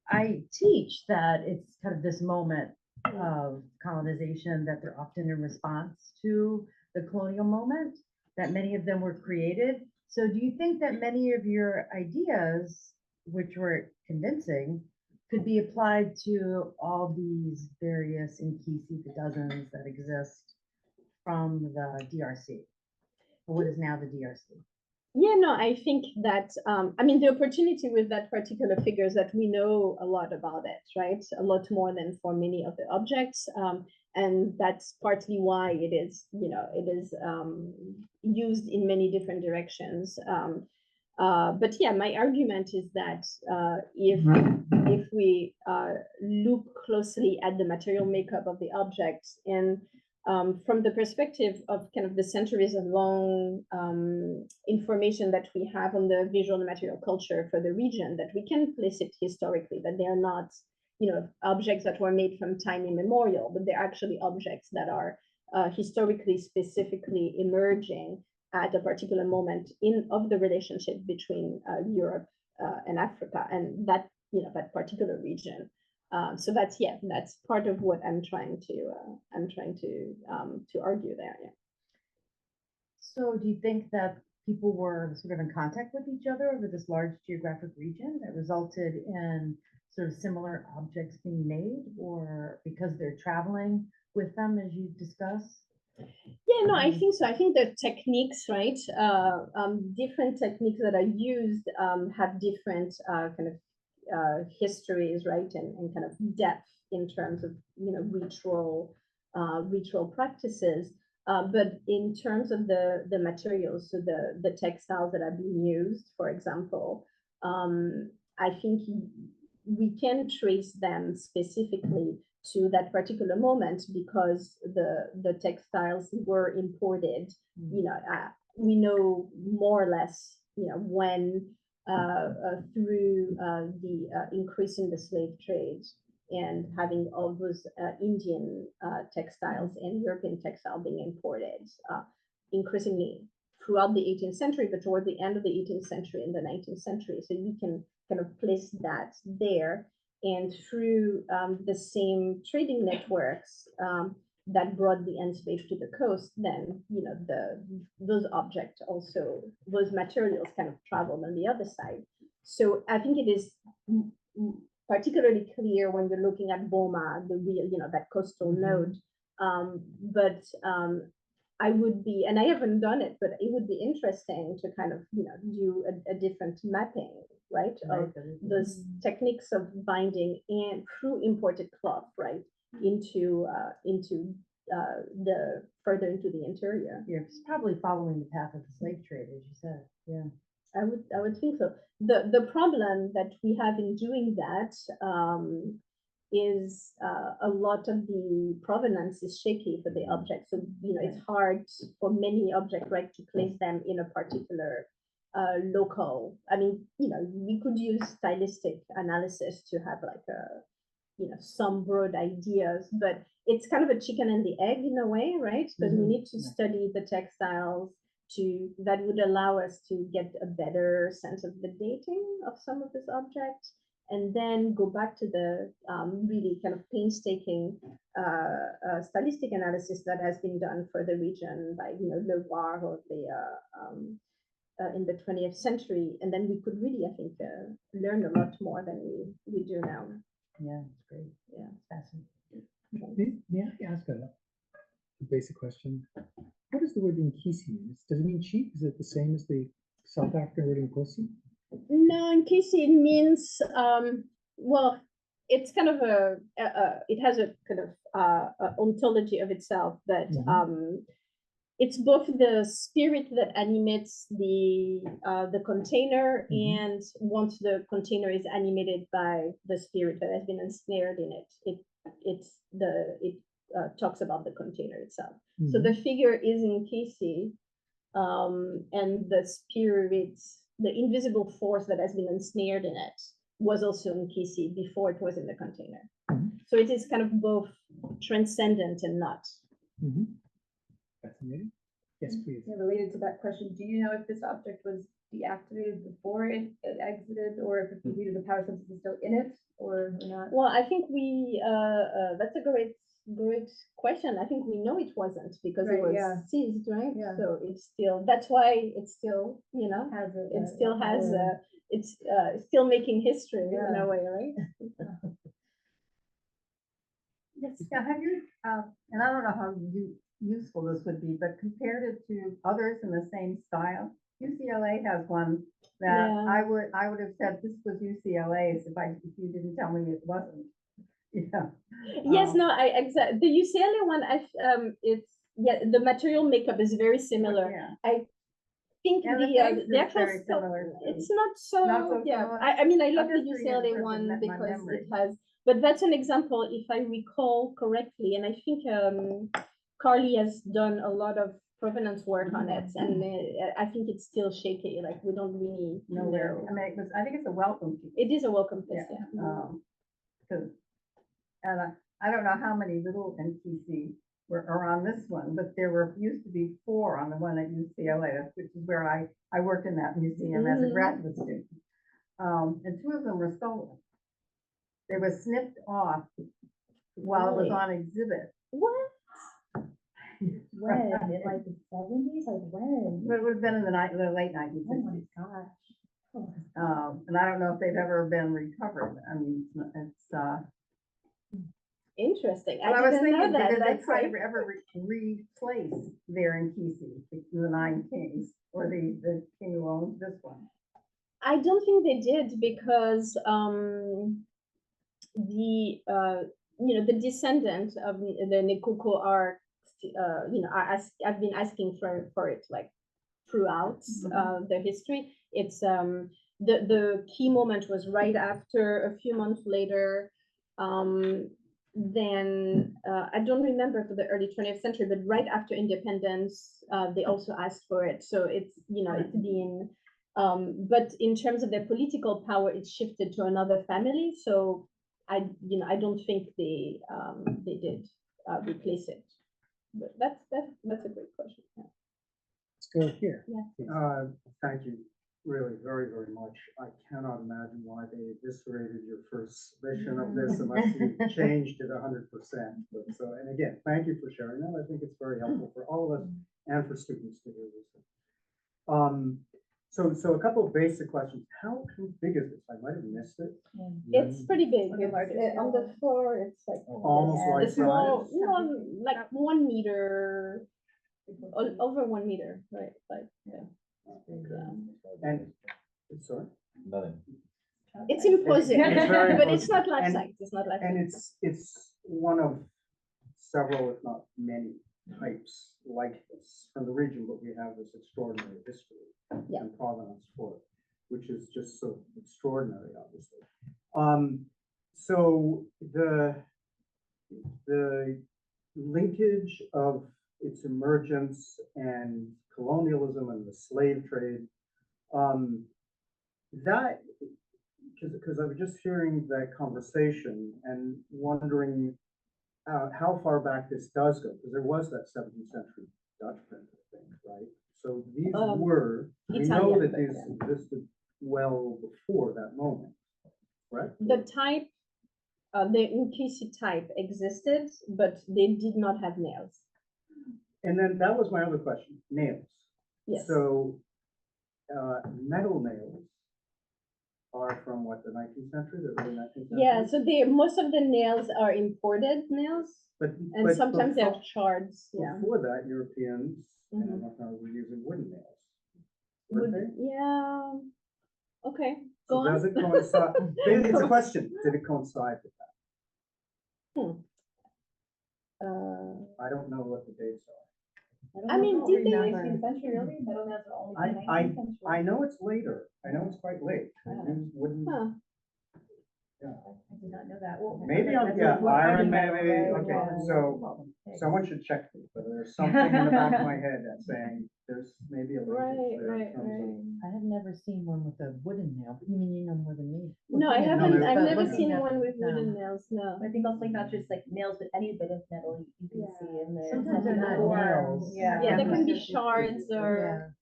Speaker 3: I teach that it's kind of this moment of colonization, that they're often in response to the colonial moment, that many of them were created. So do you think that many of your ideas, which were convincing, could be applied to all these various Nkisi, the dozens that exist from the DRC, or what is now the DRC?
Speaker 2: Yeah, no, I think that, I mean, the opportunity with that particular figure is that we know a lot about it, right? A lot more than for many of the objects. And that's partly why it is, you know, it is used in many different directions. But yeah, my argument is that if we look closely at the material makeup of the objects and from the perspective of kind of the centuries of long information that we have on the visual and material culture for the region, that we can place it historically, that they are not, you know, objects that were made from time immemorial, but they're actually objects that are historically specifically emerging at a particular moment of the relationship between Europe and Africa, and that, you know, that particular region. So that's, yeah, that's part of what I'm trying to argue there. Yeah.
Speaker 3: So do you think that people were sort of in contact with each other over this large geographic region that resulted in sort of similar objects being made, or because they're traveling with them, as you discussed?
Speaker 2: Yeah, no, I think so. I think the techniques, right? Different techniques that are used have different kind of histories, right, and kind of depth in terms of ritual practices. But in terms of the materials, so the textiles that are being used, for example, I think we can trace them specifically to that particular moment because the textiles were imported. We know more or less, when through the increase in the slave trade and having all those Indian textiles and European textile being imported increasingly throughout the 18th century, but toward the end of the 18th century and the 19th century. So you can kind of place that there. And through the same trading networks that brought the enslaved to the coast, then those objects also, those materials kind of traveled on the other side. So I think it is particularly clear when you're looking at Boma, the real, that coastal node. But I would be, and I haven't done it, but it would be interesting to kind of, do a different mapping, right? Of those techniques of binding and through imported cloth, right? Into the further into the interior.
Speaker 3: Yeah, it's probably following the path of the slave trade, as you said. Yeah.
Speaker 2: I would think so. The problem that we have in doing that is a lot of the provenance is shaky for the object. So, it's hard for many objects, right, to place them in a particular local. I mean, we could use stylistic analysis to have like some broad ideas, but it's kind of a chicken and the egg in a way, right? Because we need to study the textiles that would allow us to get a better sense of the dating of some of these objects, and then go back to the really kind of painstaking stylistic analysis that has been done for the region by Levoir or in the 20th century, and then we could really, I think, learn a lot more than we do now.
Speaker 3: Yeah, it's great. Yeah, it's fascinating.
Speaker 1: May I ask a basic question? What does the word Nkisi mean? Does it mean cheap? Is it the same as the South African word Nkosi?
Speaker 2: No, Nkisi means well, it's kind of it has a kind of ontology of itself, but it's both the spirit that animates the container, and once the container is animated by the spirit that has been ensnared in it, it talks about the container itself. So the figure is Nkisi, and the spirit, the invisible force that has been ensnared in it, was also Nkisi before it was in the container. So it is kind of both transcendent and not.
Speaker 1: Fascinating. Yes, please.
Speaker 4: Yeah, related to that question, do you know if this object was deactivated before it exited, or if the power substance is still in it, or not?
Speaker 2: Well, I think that's a great question. I think we know it wasn't, because it was seized, right?
Speaker 4: Yeah.
Speaker 2: So it's still, that's why it's still,
Speaker 4: Has it,
Speaker 2: it still has it's still making history in a way, right?
Speaker 5: Yes, now have you, and I don't know how useful this would be, but compared it to others in the same style. UCLA has one that I would have said this was UCLA's if you didn't tell me it wasn't. Yeah.
Speaker 2: Yes, no, exactly. The UCLA one, it's the material makeup is very similar.
Speaker 5: Yeah.
Speaker 2: I think the actual it's not so
Speaker 5: similar.
Speaker 2: I mean, I love the
Speaker 5: just doing it
Speaker 2: UCLA
Speaker 5: because
Speaker 2: one
Speaker 5: of my
Speaker 2: because
Speaker 5: memory.
Speaker 2: it has, but that's an example, if I recall correctly, and I think Carly has done a lot of provenance work on it, and I think it's still shaky. Like, we don't really know.
Speaker 5: I mean, I think it's a welcome piece.
Speaker 2: It is a welcome piece,
Speaker 5: Because, and I don't know how many little Nkisi are on this one, but there used to be 4 on the one at UCLA, which is where I worked in that museum as a graduate student. And 2 of them were stolen. They were snipped off while it was on exhibit.
Speaker 2: What?
Speaker 4: When, in like the 70s, like when?
Speaker 5: But it would have been in the late 1960s.
Speaker 4: Gosh.
Speaker 5: And I don't know if they've ever been recovered. I mean,
Speaker 2: Interesting.
Speaker 5: but I was
Speaker 2: didn't know
Speaker 5: thinking,
Speaker 2: that.
Speaker 5: did they
Speaker 2: That's
Speaker 5: try
Speaker 2: great.
Speaker 5: to ever replace their Nkisi, the 9 kings, or the king who owns this one?
Speaker 2: I don't think they did because the descendant of the Nekoko are I've been asking for it like throughout the history. It's the key moment was right after, a few months later. Then I don't remember for the early 20th century, but right after independence, they also asked for it. So it's it's been but in terms of their political power, it shifted to another family. So I don't think they did replace it. But that's a great question. Yeah.
Speaker 1: Let's go here.
Speaker 6: Thank you, really, very, very much. I cannot imagine why they eviscerated your first submission of this unless you changed it 100%. But so, and again, thank you for sharing that. I think it's very helpful for all of us and for students to hear this. So a couple of basic questions. How big is this? I might have missed it.
Speaker 2: It's pretty big.
Speaker 4: Like a larger
Speaker 2: On the floor, it's like
Speaker 6: Almost
Speaker 2: yeah,
Speaker 6: life
Speaker 2: it's small,
Speaker 6: size?
Speaker 2: like 1 meter, over 1 meter, right? Like yeah.
Speaker 6: And, sorry?
Speaker 7: Nothing.
Speaker 2: It's imposing,
Speaker 6: It's very
Speaker 2: but it's
Speaker 6: imposing.
Speaker 2: not life
Speaker 6: And-
Speaker 2: size. It's not life
Speaker 6: And
Speaker 2: size.
Speaker 6: it's one of several, if not many, types like this from the region, but we have this extraordinary history
Speaker 2: Yeah.
Speaker 6: and provenance for it, which is just so extraordinary, obviously. So the linkage of its emergence and colonialism and the slave trade, that, because I was just hearing that conversation and wondering how far back this does go, because there was that 17th century Dutch print, I think, right? So these we know
Speaker 2: Italian,
Speaker 6: that
Speaker 2: but
Speaker 6: these existed well before that moment, correct?
Speaker 2: The type, the Nkisi type existed, but they did not have nails.
Speaker 6: And then that was my other question, nails.
Speaker 2: Yes.
Speaker 6: So metal nails are from what, the 19th century, the early 19th century?
Speaker 2: Yeah, so most of the nails are imported nails, and sometimes they have shards. Yeah.
Speaker 6: Before that, Europeans
Speaker 2: Mhm.
Speaker 6: were using wooden nails. Weren't they?
Speaker 2: Yeah. Okay. Go
Speaker 6: So
Speaker 2: on.
Speaker 6: does it coincide? It's a question. Did it coincide with that? I don't know what the dates are.
Speaker 2: I mean, did they?
Speaker 4: 19th century, really? Metal nails are only from the 19th century.
Speaker 6: I know it's later. I know it's quite late. They used wooden.
Speaker 2: Huh.
Speaker 4: I did not know that. Well,
Speaker 6: Maybe
Speaker 4: that's
Speaker 6: yeah,
Speaker 4: what kind
Speaker 6: iron
Speaker 4: of metal,
Speaker 6: maybe.
Speaker 4: right?
Speaker 6: Okay,
Speaker 4: Yeah.
Speaker 6: so someone should check this, but there's something in the back of my head that's saying there's maybe a linkage there in terms of-
Speaker 3: I have never seen one with a wooden nail, but you mean you know more than me.
Speaker 2: No, I
Speaker 3: Looking at
Speaker 2: haven't.
Speaker 3: these,
Speaker 2: I've
Speaker 3: but
Speaker 2: never
Speaker 3: looking
Speaker 2: seen
Speaker 3: at
Speaker 2: one
Speaker 3: them,
Speaker 2: with wooden
Speaker 3: no.
Speaker 2: nails. No.
Speaker 4: I think also like not just like nails, but any bit of metal you can see in there.
Speaker 3: Sometimes they're not
Speaker 4: Or-
Speaker 3: nails.
Speaker 4: Yeah.
Speaker 2: Yeah, there can be
Speaker 3: Yeah.
Speaker 2: shards or.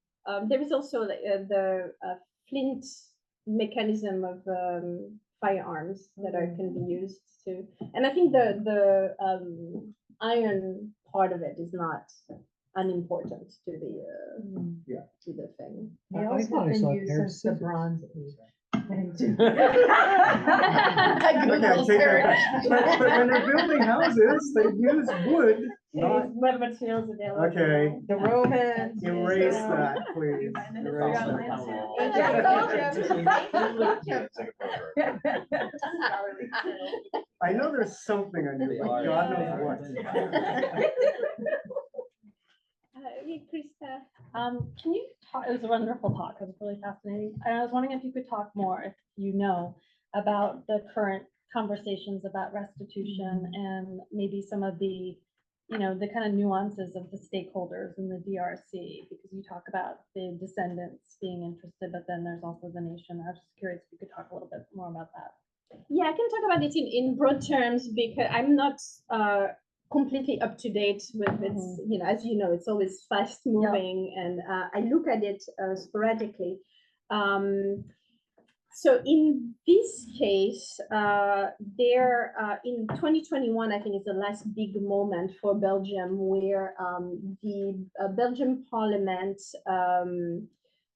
Speaker 2: There is also the flint mechanism of firearms that can be used too. And I think the iron part of it is not unimportant to the to the thing.
Speaker 3: They
Speaker 1: I
Speaker 3: also
Speaker 1: thought I
Speaker 3: been
Speaker 1: saw a
Speaker 3: used
Speaker 1: pair of
Speaker 3: since the
Speaker 1: scissors.
Speaker 3: Bronze Age.
Speaker 6: Okay, I'll take that. But when they're building houses, they use wood, not,
Speaker 2: What materials available?
Speaker 6: okay,
Speaker 3: The Romans.
Speaker 6: erase that, please.
Speaker 4: And then it's
Speaker 6: Erase
Speaker 4: Yeah.
Speaker 6: that. I know there's something I knew, but God knows what.
Speaker 2: Yeah, Krista.
Speaker 8: Can you talk, it was a wonderful talk, it was really fascinating. And I was wondering if you could talk more, if you know, about the current conversations about restitution and maybe some of the, the kind of nuances of the stakeholders in the DRC, because you talk about the descendants being interested, but then there's also the nation. I was just curious if you could talk a little bit more about that.
Speaker 2: Yeah, I can talk about it in broad terms because I'm not completely up to date with its, as you know, it's always fast moving and I look at it sporadically. So in this case, in 2021, I think is the last big moment for Belgium where the Belgian Parliament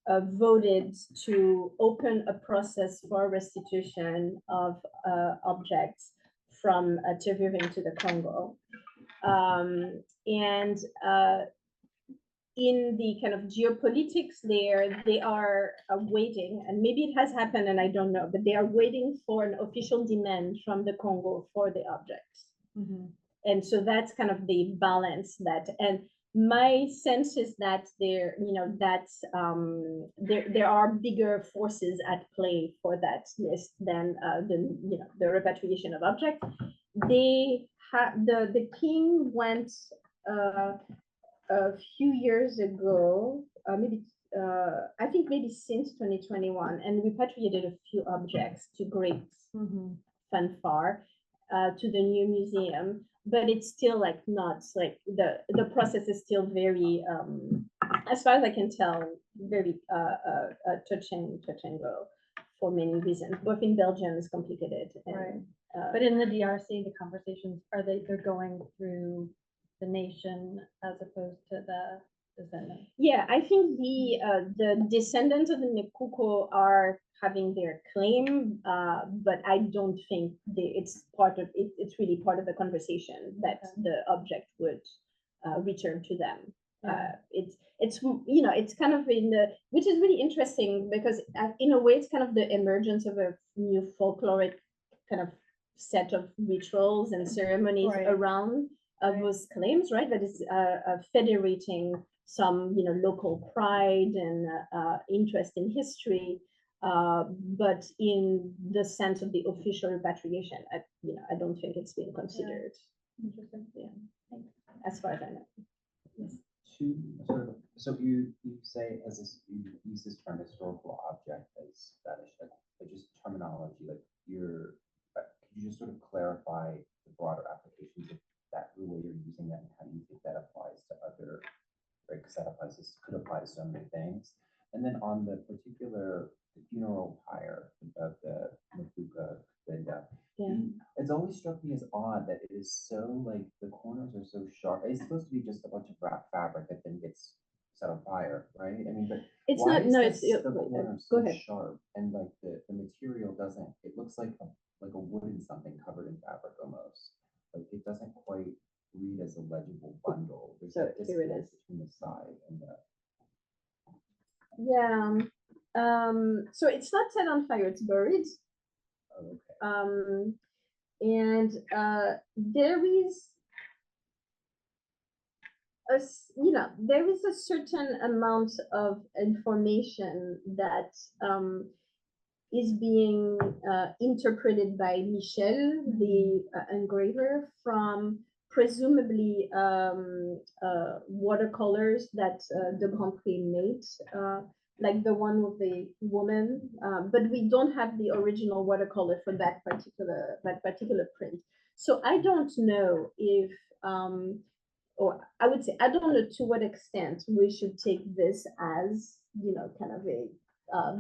Speaker 2: voted to open a process for restitution of objects from Tervuren to the Congo. And in the kind of geopolitics there, they are waiting, and maybe it has happened and I don't know, but they are waiting for an official demand from the Congo for the objects. And so that's kind of the balance that, and my sense is that there, you know, that's there are bigger forces at play for that list than you know, the repatriation of objects. They have the king went a few years ago, maybe I think maybe since 2021, and repatriated a few objects to great fanfare to the new museum. But it's still like not like the process is still very, as far as I can tell, very touch and go for many reasons. Both in Belgium is complicated, and,
Speaker 8: Right. But in the DRC, the conversations they're going through the nation as opposed to the descendant.
Speaker 2: Yeah, I think the descendants of the Nekuko are having their claim, but I don't think it's part of it. It's really part of the conversation that the object would return to them. It's you know, it's kind of in the, which is really interesting because in a way it's kind of the emergence of a new folkloric kind of set of rituals and ceremonies around those claims, right? That is federating some, you know, local pride and interest in history, but in the sense of the official repatriation, you know, I don't think it's being considered.
Speaker 8: Interesting.
Speaker 2: Yeah, as far as I know. Yes.
Speaker 7: To sort of, so you say as this, you use this term historical object as fetish, like just terminology, like could you just sort of clarify the broader applications of that, the way you're using that, and how you think that applies to other, right? Because that could apply to so many things. And then on the particular funeral pyre of the Mafuka Binda, it's always struck me as odd that it is so, like, the corners are so sharp. It's supposed to be just a bunch of wrapped fabric that then gets set on fire, right? I mean, but
Speaker 2: it's
Speaker 7: why
Speaker 2: not.
Speaker 7: is
Speaker 2: No,
Speaker 7: this,
Speaker 2: it's
Speaker 7: the corners
Speaker 2: go
Speaker 7: so
Speaker 2: ahead.
Speaker 7: sharp, and like the material doesn't? It looks like a wooden something covered in fabric almost. Like it doesn't quite read as a legible bundle. There's
Speaker 2: So
Speaker 7: a
Speaker 2: here it
Speaker 7: disconnect
Speaker 2: is.
Speaker 7: between the side and the.
Speaker 2: Yeah. So it's not set on fire, it's buried.
Speaker 7: Okay.
Speaker 2: And there is you know, there is a certain amount of information that is being interpreted by Michel, the engraver, from presumably watercolors that the Grand Prix made, like the one with the woman, but we don't have the original watercolor for that particular print. So I don't know if, or I would say, I don't know to what extent we should take this as, you know, kind of a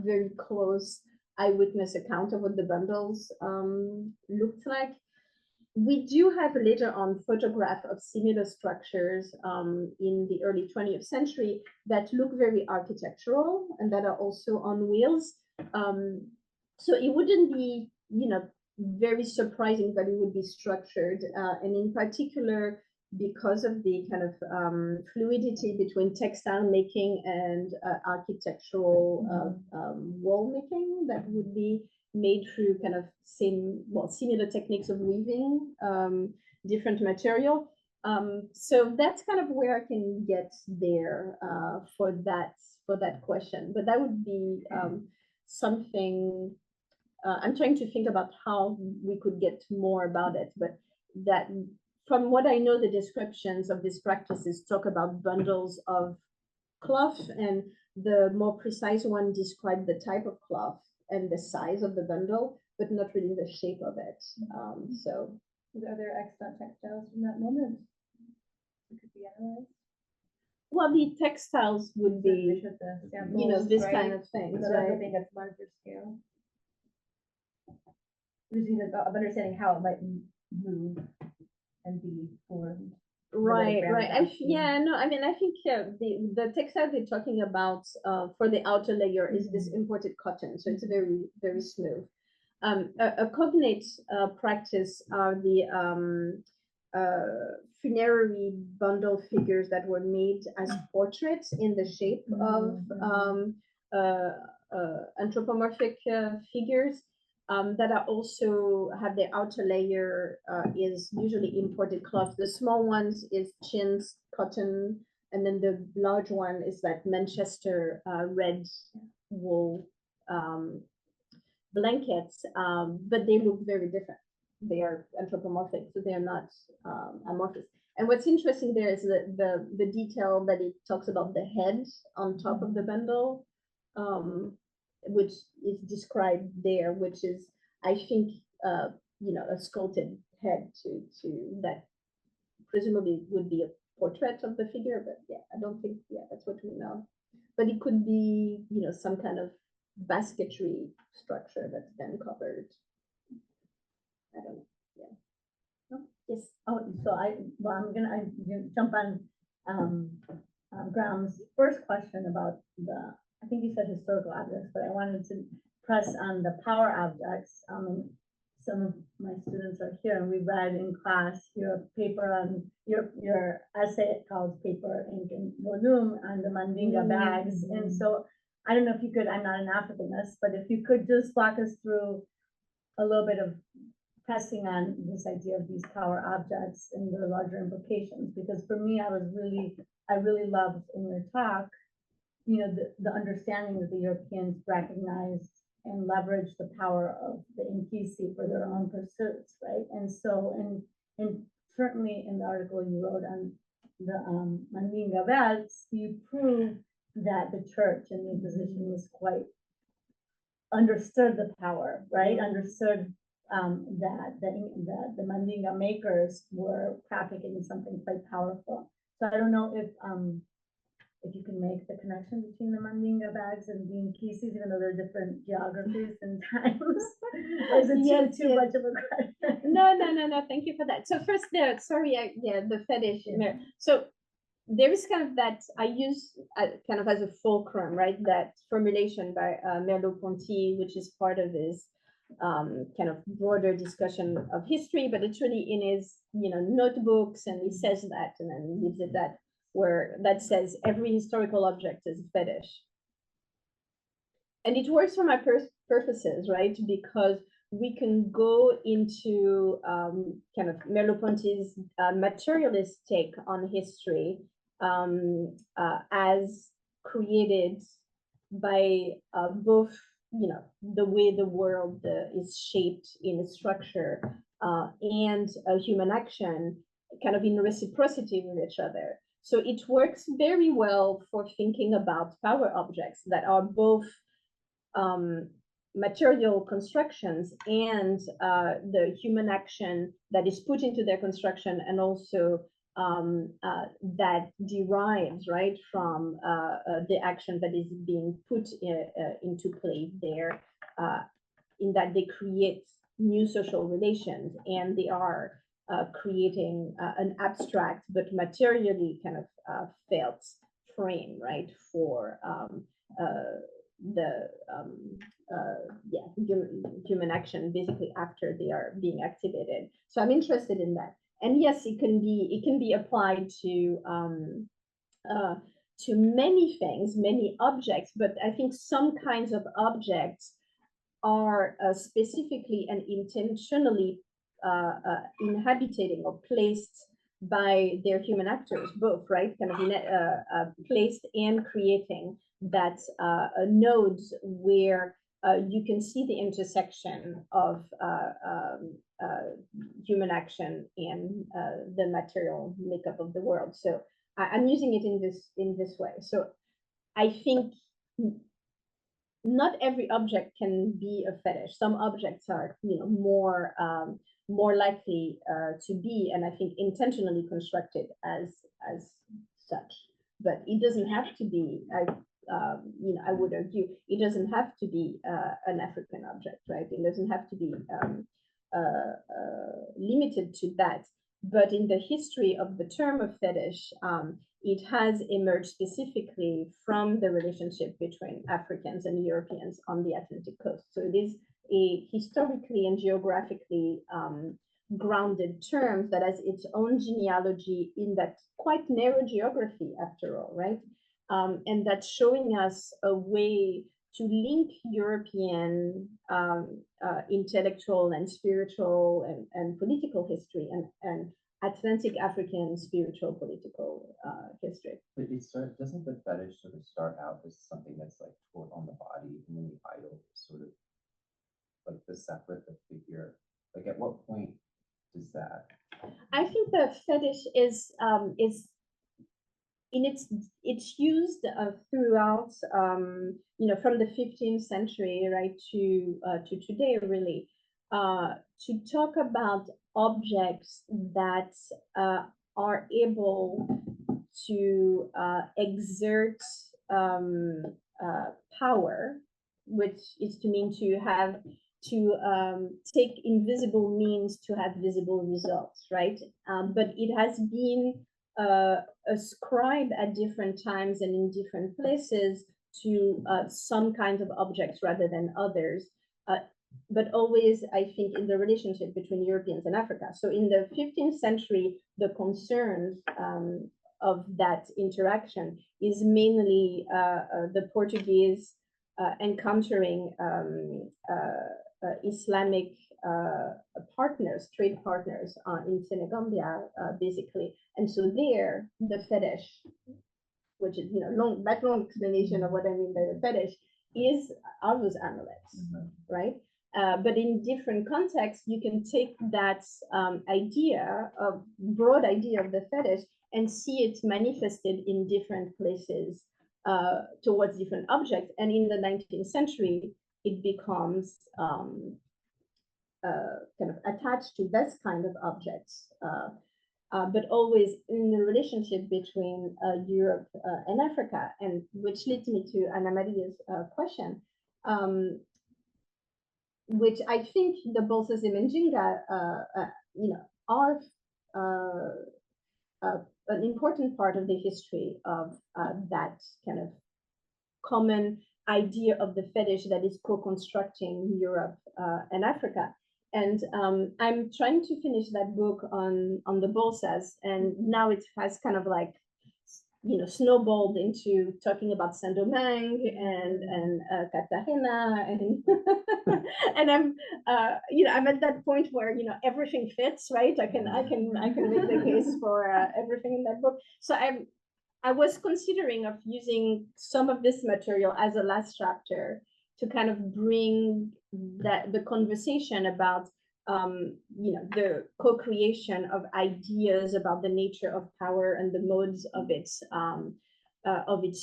Speaker 2: very close eyewitness account of what the bundles looked like. We do have later on photograph of similar structures in the early 20th century that look very architectural and that are also on wheels. So it wouldn't be, you know, very surprising that it would be structured, and in particular, because of the kind of fluidity between textile making and architectural wall making that would be made through kind of similar techniques of weaving different material. So that's kind of where I can get there for that question. But that would be something I'm trying to think about how we could get more about it, but that from what I know, the descriptions of these practices talk about bundles of cloth, and the more precise one described the type of cloth and the size of the bundle, but not really the shape of it. So,
Speaker 4: are there extant textiles from that moment that could be analyzed?
Speaker 2: Well, the textiles would be,
Speaker 4: The
Speaker 2: you know,
Speaker 4: samples,
Speaker 2: this
Speaker 4: right?
Speaker 2: kind of thing,
Speaker 4: So
Speaker 2: right?
Speaker 4: everything at larger scale. just need of understanding how it might move and be formed.
Speaker 2: Right, right.
Speaker 4: ground
Speaker 2: Yeah, no, I mean, I think the textile they're talking about for the outer layer is this imported cotton, so it's very, very smooth. A cognate practice are the funerary bundle figures that were made as portraits in the shape of anthropomorphic figures. That are also have their outer layer is usually imported cloth. The small ones is chintz, cotton, and then the large one is that Manchester red wool blankets, but they look very different. They are anthropomorphic, so they are not amorphous. And what's interesting there is the detail that it talks about the head on top of the bundle, which is described there, which is, I think, you know, a sculpted head to that presumably would be a portrait of the figure, but yeah, I don't think, yeah, that's what we know. But it could be, you know, some kind of basketry structure that's then covered. I don't know, yeah. No? Yes.
Speaker 9: Oh, so I'm gonna jump on Graham's first question about I think you said historical objects, but I wanted to press on the power objects. Some of my students are here, and we read in class your paper on your essay called Paper, Ink, and Volume on the Mandinga bags. And so I don't know if you could, I'm not an Africanist, but if you could just walk us through a little bit of pressing on this idea of these power objects and their larger implications, because for me, I really loved in your talk, you know, the understanding that the Europeans recognized and leveraged the power of the Nkisi for their own pursuits, right? And so, and certainly in the article you wrote on the Mandinga belts, you prove that the church and the Inquisition was quite understood the power, right? Understood that the Mandinga makers were trafficking something quite powerful. So I don't know if you can make the connection between the Mandinga bags and the Nkisis, even though they're different geographies and times. Or is it too much of a question?
Speaker 2: No. Thank you for that. So first, the fetish.
Speaker 9: Yeah.
Speaker 2: So there is kind of that I use kind of as a fulcrum, right? That formulation by Merleau-Ponty, which is part of his kind of broader discussion of history, but it's really in his, you know, notebooks, and he says that, and then he gives it that where that says every historical object is a fetish. And it works for my purposes, right? Because we can go into kind of Merleau-Ponty's materialist take on history as created by both, you know, the way the world is shaped in a structure and human action kind of in reciprocity with each other. So it works very well for thinking about power objects that are both material constructions and the human action that is put into their construction, and also that derives, right, from the action that is being put into play there, in that they create new social relations, and they are creating an abstract but materially kind of felt frame, right, for human action basically after they are being activated. So I'm interested in that. And yes, it can be applied to many things, many objects, but I think some kinds of objects are specifically and intentionally inhabiting or placed by their human actors, both, right? Kind of placed and creating that nodes where you can see the intersection of human action and the material makeup of the world. So I'm using it in this way. So I think not every object can be a fetish. Some objects are, you know, more likely to be, and I think intentionally constructed as such. But it doesn't have to be. I would argue it doesn't have to be an African object, right? It doesn't have to be limited to that. But in the history of the term of fetish, it has emerged specifically from the relationship between Africans and Europeans on the Atlantic coast. So it is a historically and geographically grounded term that has its own genealogy in that quite narrow geography, after all, right? And that's showing us a way to link European intellectual and spiritual and political history and Atlantic African spiritual political history.
Speaker 7: But doesn't the fetish sort of start out as something that's like toward on the body, and then the idol is sort of like the separate, the figure? Like at what point does that?
Speaker 2: I think the fetish is in it's used throughout from the 15th century right to today, really, to talk about objects that are able to exert power, which is to mean to have to take invisible means to have visible results, right? But it has been ascribed at different times and in different places to some kinds of objects rather than others, but always, I think, in the relationship between Europeans and Africa. So in the 15th century, the concerns of that interaction is mainly the Portuguese encountering Islamic partners, trade partners in Senegambia, basically. And so there, the fetish, which is, long explanation of what I mean by the fetish, are those amulets, right? But in different contexts, you can take that broad idea of the fetish and see it manifested in different places towards different objects. And in the 19th century, it becomes kind of attached to this kind of objects, but always in the relationship between Europe and Africa, and which leads me to Anna Maria's question, which I think the bolsas de Menjinga, are an important part of the history of that kind of common idea of the fetish that is co-constructing Europe and Africa. And I'm trying to finish that book on the bolsas, and now it has kind of like, snowballed into talking about Saint-Domingue and Cartagena, and and I'm at that point where everything fits, right? I can make the case for everything in that book. So I was considering of using some of this material as a last chapter to kind of bring the conversation about the co-creation of ideas about the nature of power and the modes of its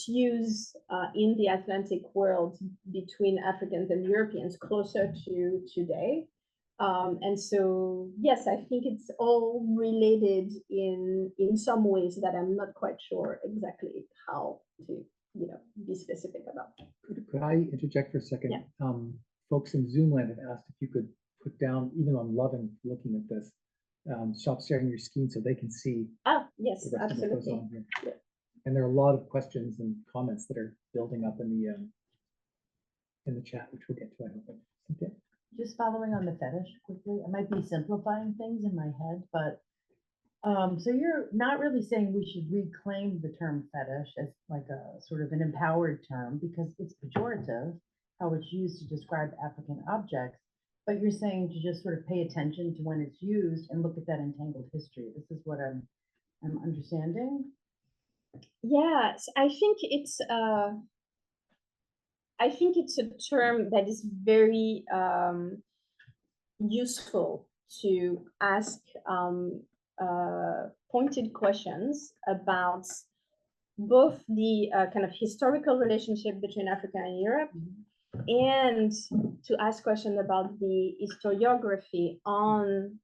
Speaker 2: use in the Atlantic world between Africans and Europeans closer to today. And so, yes, I think it's all related in some ways that I'm not quite sure exactly how to, be specific about.
Speaker 1: Could I interject for a second?
Speaker 2: Yeah.
Speaker 1: Folks in Zoom land have asked if you could put down, even though I'm loving looking at this, stop sharing your screen so they can see.
Speaker 2: Oh, yes,
Speaker 1: the rest of what goes
Speaker 2: absolutely.
Speaker 1: on here.
Speaker 2: Yeah.
Speaker 1: And there are a lot of questions and comments that are building up in the chat, which we'll get to, I hope. Okay.
Speaker 3: Just following on the fetish quickly, I might be simplifying things in my head, but so you're not really saying we should reclaim the term fetish as like a sort of an empowered term, because it's pejorative, how it's used to describe African objects, but you're saying to just sort of pay attention to when it's used and look at that entangled history. This is what I'm understanding.
Speaker 2: Yes, I think it's a term that is very useful to ask pointed questions about both the kind of historical relationship between Africa and Europe, and to ask questions about the historiography on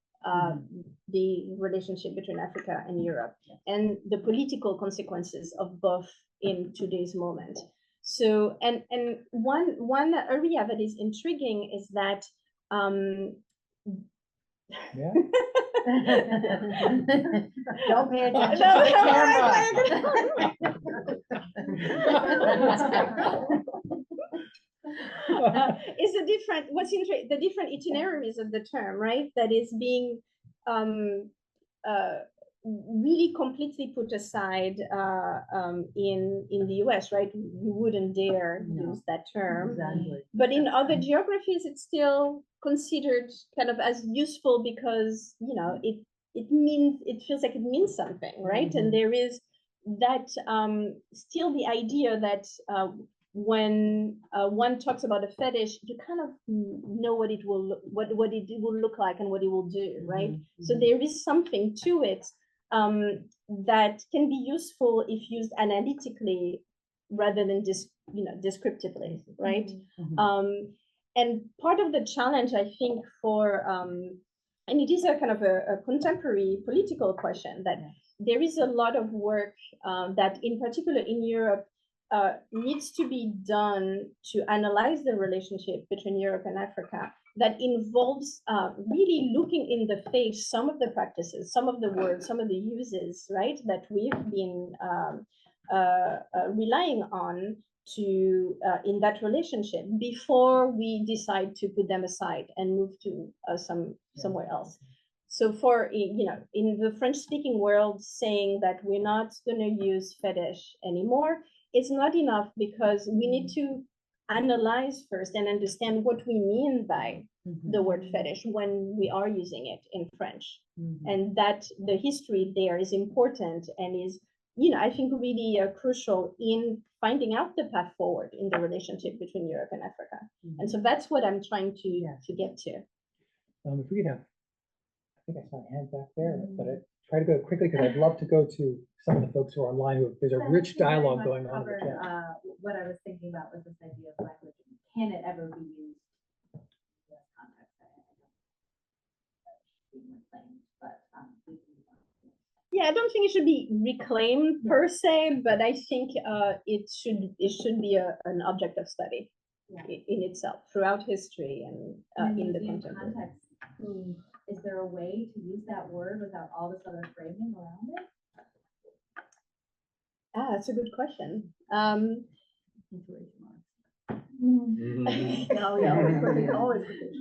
Speaker 2: the relationship between Africa and Europe, and the political consequences of both in today's moment. So, and one area that is intriguing is that
Speaker 1: Yeah.
Speaker 3: Don't pay
Speaker 2: No,
Speaker 3: attention to the
Speaker 2: is a different, the different itineraries of the term, right? That is being really completely put aside in the US, right? You wouldn't dare
Speaker 3: No.
Speaker 2: use that term.
Speaker 3: Exactly.
Speaker 2: But in other geographies, it's still considered kind of as useful because, you know, it means, it feels like it means something, right? And there is that still the idea that when one talks about a fetish, you kind of know what it will what it will look like and what it will do, right? So there is something to it that can be useful if used analytically rather than descriptively, right? And part of the challenge, I think, for and it is a kind of a contemporary political question, that there is a lot of work that, in particular in Europe, needs to be done to analyze the relationship between Europe and Africa, that involves really looking in the face some of the practices, some of the words, some of the uses, right, that we've been relying on to in that relationship before we decide to put them aside and move to somewhere else. So for, you know, in the French-speaking world, saying that we're not going to use fetish anymore, it's not enough, because we need to analyze first and understand what we mean by the word fetish when we are using it in French. And that the history there is important and is, you know, I think really crucial in finding out the path forward in the relationship between Europe and Africa. And so that's what I'm trying to get to.
Speaker 1: If we could have, I think I saw a hand back there, but I try to go quickly because I'd love to go to some of the folks who are online. There's a rich dialogue going on in the chat.
Speaker 4: What I was thinking about was this idea of language. Can it ever be used in this context?
Speaker 2: Yeah, I don't think it should be reclaimed per se, but I think it should be an object of study in itself throughout history and in the contemporary
Speaker 4: context. Is there a way to use that word without all this other framing around it?
Speaker 2: That's a good question.
Speaker 4: Always.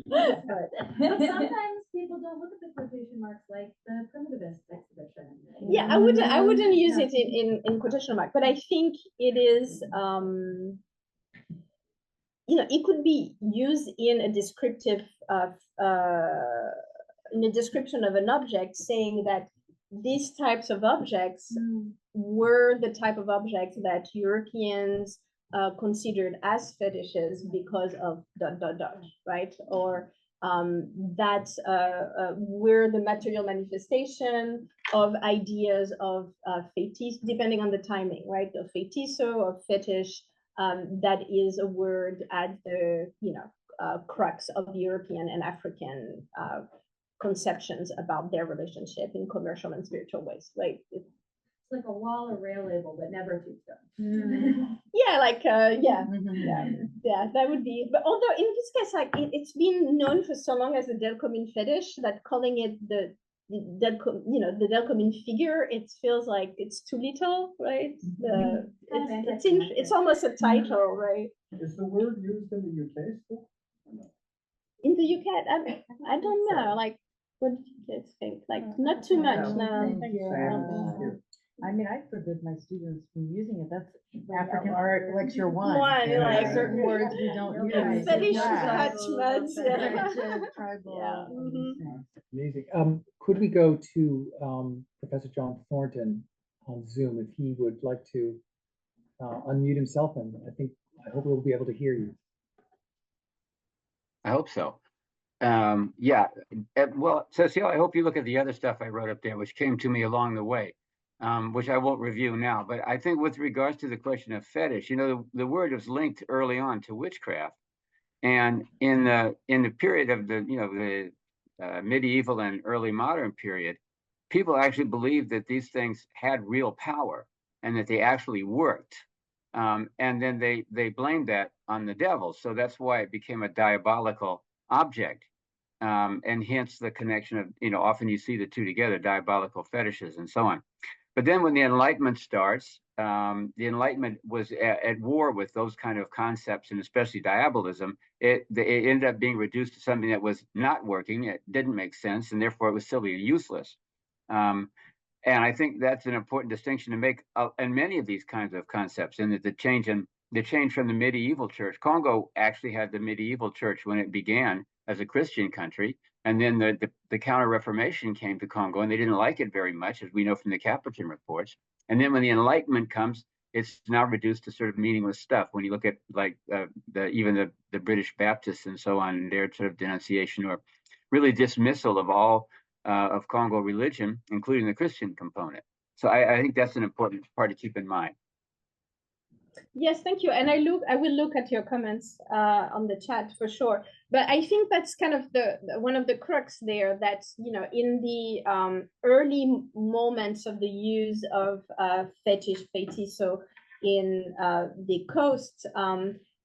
Speaker 4: But sometimes people don't look at the quotation marks like the primitivist exhibition.
Speaker 2: Yeah, I wouldn't use it in quotation mark, but I think it is, you know, it could be used in a descriptive in a description of an object, saying that these types of objects were the type of objects that Europeans considered as fetishes because of ... right? Or that were the material manifestation of ideas of fetish, depending on the timing, right? Of fetiso or fetish, that is a word at the, you know, crux of European and African conceptions about their relationship in commercial and spiritual ways, right?
Speaker 4: It's like a wall or rail label, but never tombstone.
Speaker 2: Yeah, like yeah, that would be. But although in this case, like it's been known for so long as a Delcommune fetish that calling it the Delcommune figure, it feels like it's too little, right? It's almost a title, right?
Speaker 6: Is the word used in the UK still?
Speaker 2: In the UK, I don't know. Like, what do you guys think? Like, not too much now.
Speaker 3: I mean, I forbid my students from using it. That's African art lecture one.
Speaker 2: Like
Speaker 3: certain words we don't use.
Speaker 2: Fetish attachments.
Speaker 3: Tribal.
Speaker 1: Amazing. Could we go to Professor John Thornton on Zoom if he would like to unmute himself? And I hope we'll be able to hear you.
Speaker 10: I hope so. Yeah. Well, Cecile, I hope you look at the other stuff I wrote up there, which came to me along the way, which I won't review now. But I think with regards to the question of fetish, you know, the word was linked early on to witchcraft, and in the period of the medieval and early modern period, people actually believed that these things had real power and that they actually worked. And then they blamed that on the devil. So that's why it became a diabolical object. And hence the connection of, often you see the two together, diabolical fetishes and so on. But then when the Enlightenment starts, the Enlightenment was at war with those kind of concepts, and especially diabolism. It ended up being reduced to something that was not working. It didn't make sense, and therefore it was silly and useless. And I think that's an important distinction to make in many of these kinds of concepts, and that the change from the medieval church. Congo actually had the medieval church when it began as a Christian country, and then the Counter-Reformation came to Congo, and they didn't like it very much, as we know from the Capuchin reports. And then when the Enlightenment comes, it's now reduced to sort of meaningless stuff. When you look at like even the British Baptists and so on, and their sort of denunciation or really dismissal of all of Congo religion, including the Christian component. So I think that's an important part to keep in mind.
Speaker 2: Yes, thank you. And I will look at your comments on the chat for sure. But I think that's kind of one of the crux there, that, in the early moments of the use of fetish, so in the coast,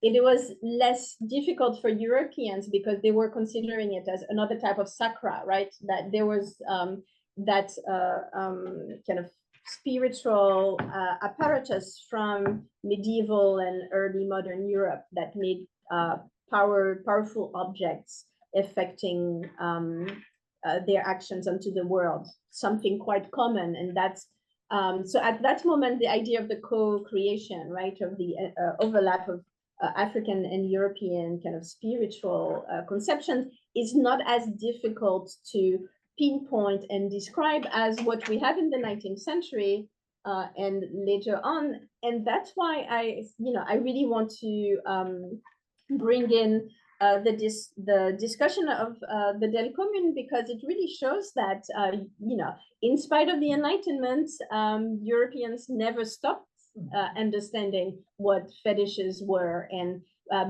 Speaker 2: it was less difficult for Europeans because they were considering it as another type of sacra, right? That there was that kind of spiritual apparatus from medieval and early modern Europe that made powerful objects affecting their actions onto the world something quite common. And that's so at that moment, the idea of the co-creation, right, of the overlap of African and European kind of spiritual conceptions is not as difficult to pinpoint and describe as what we have in the 19th century and later on. And that's why I really want to bring in the discussion of the Delcommune, because it really shows that, in spite of the Enlightenment, Europeans never stopped understanding what fetishes were and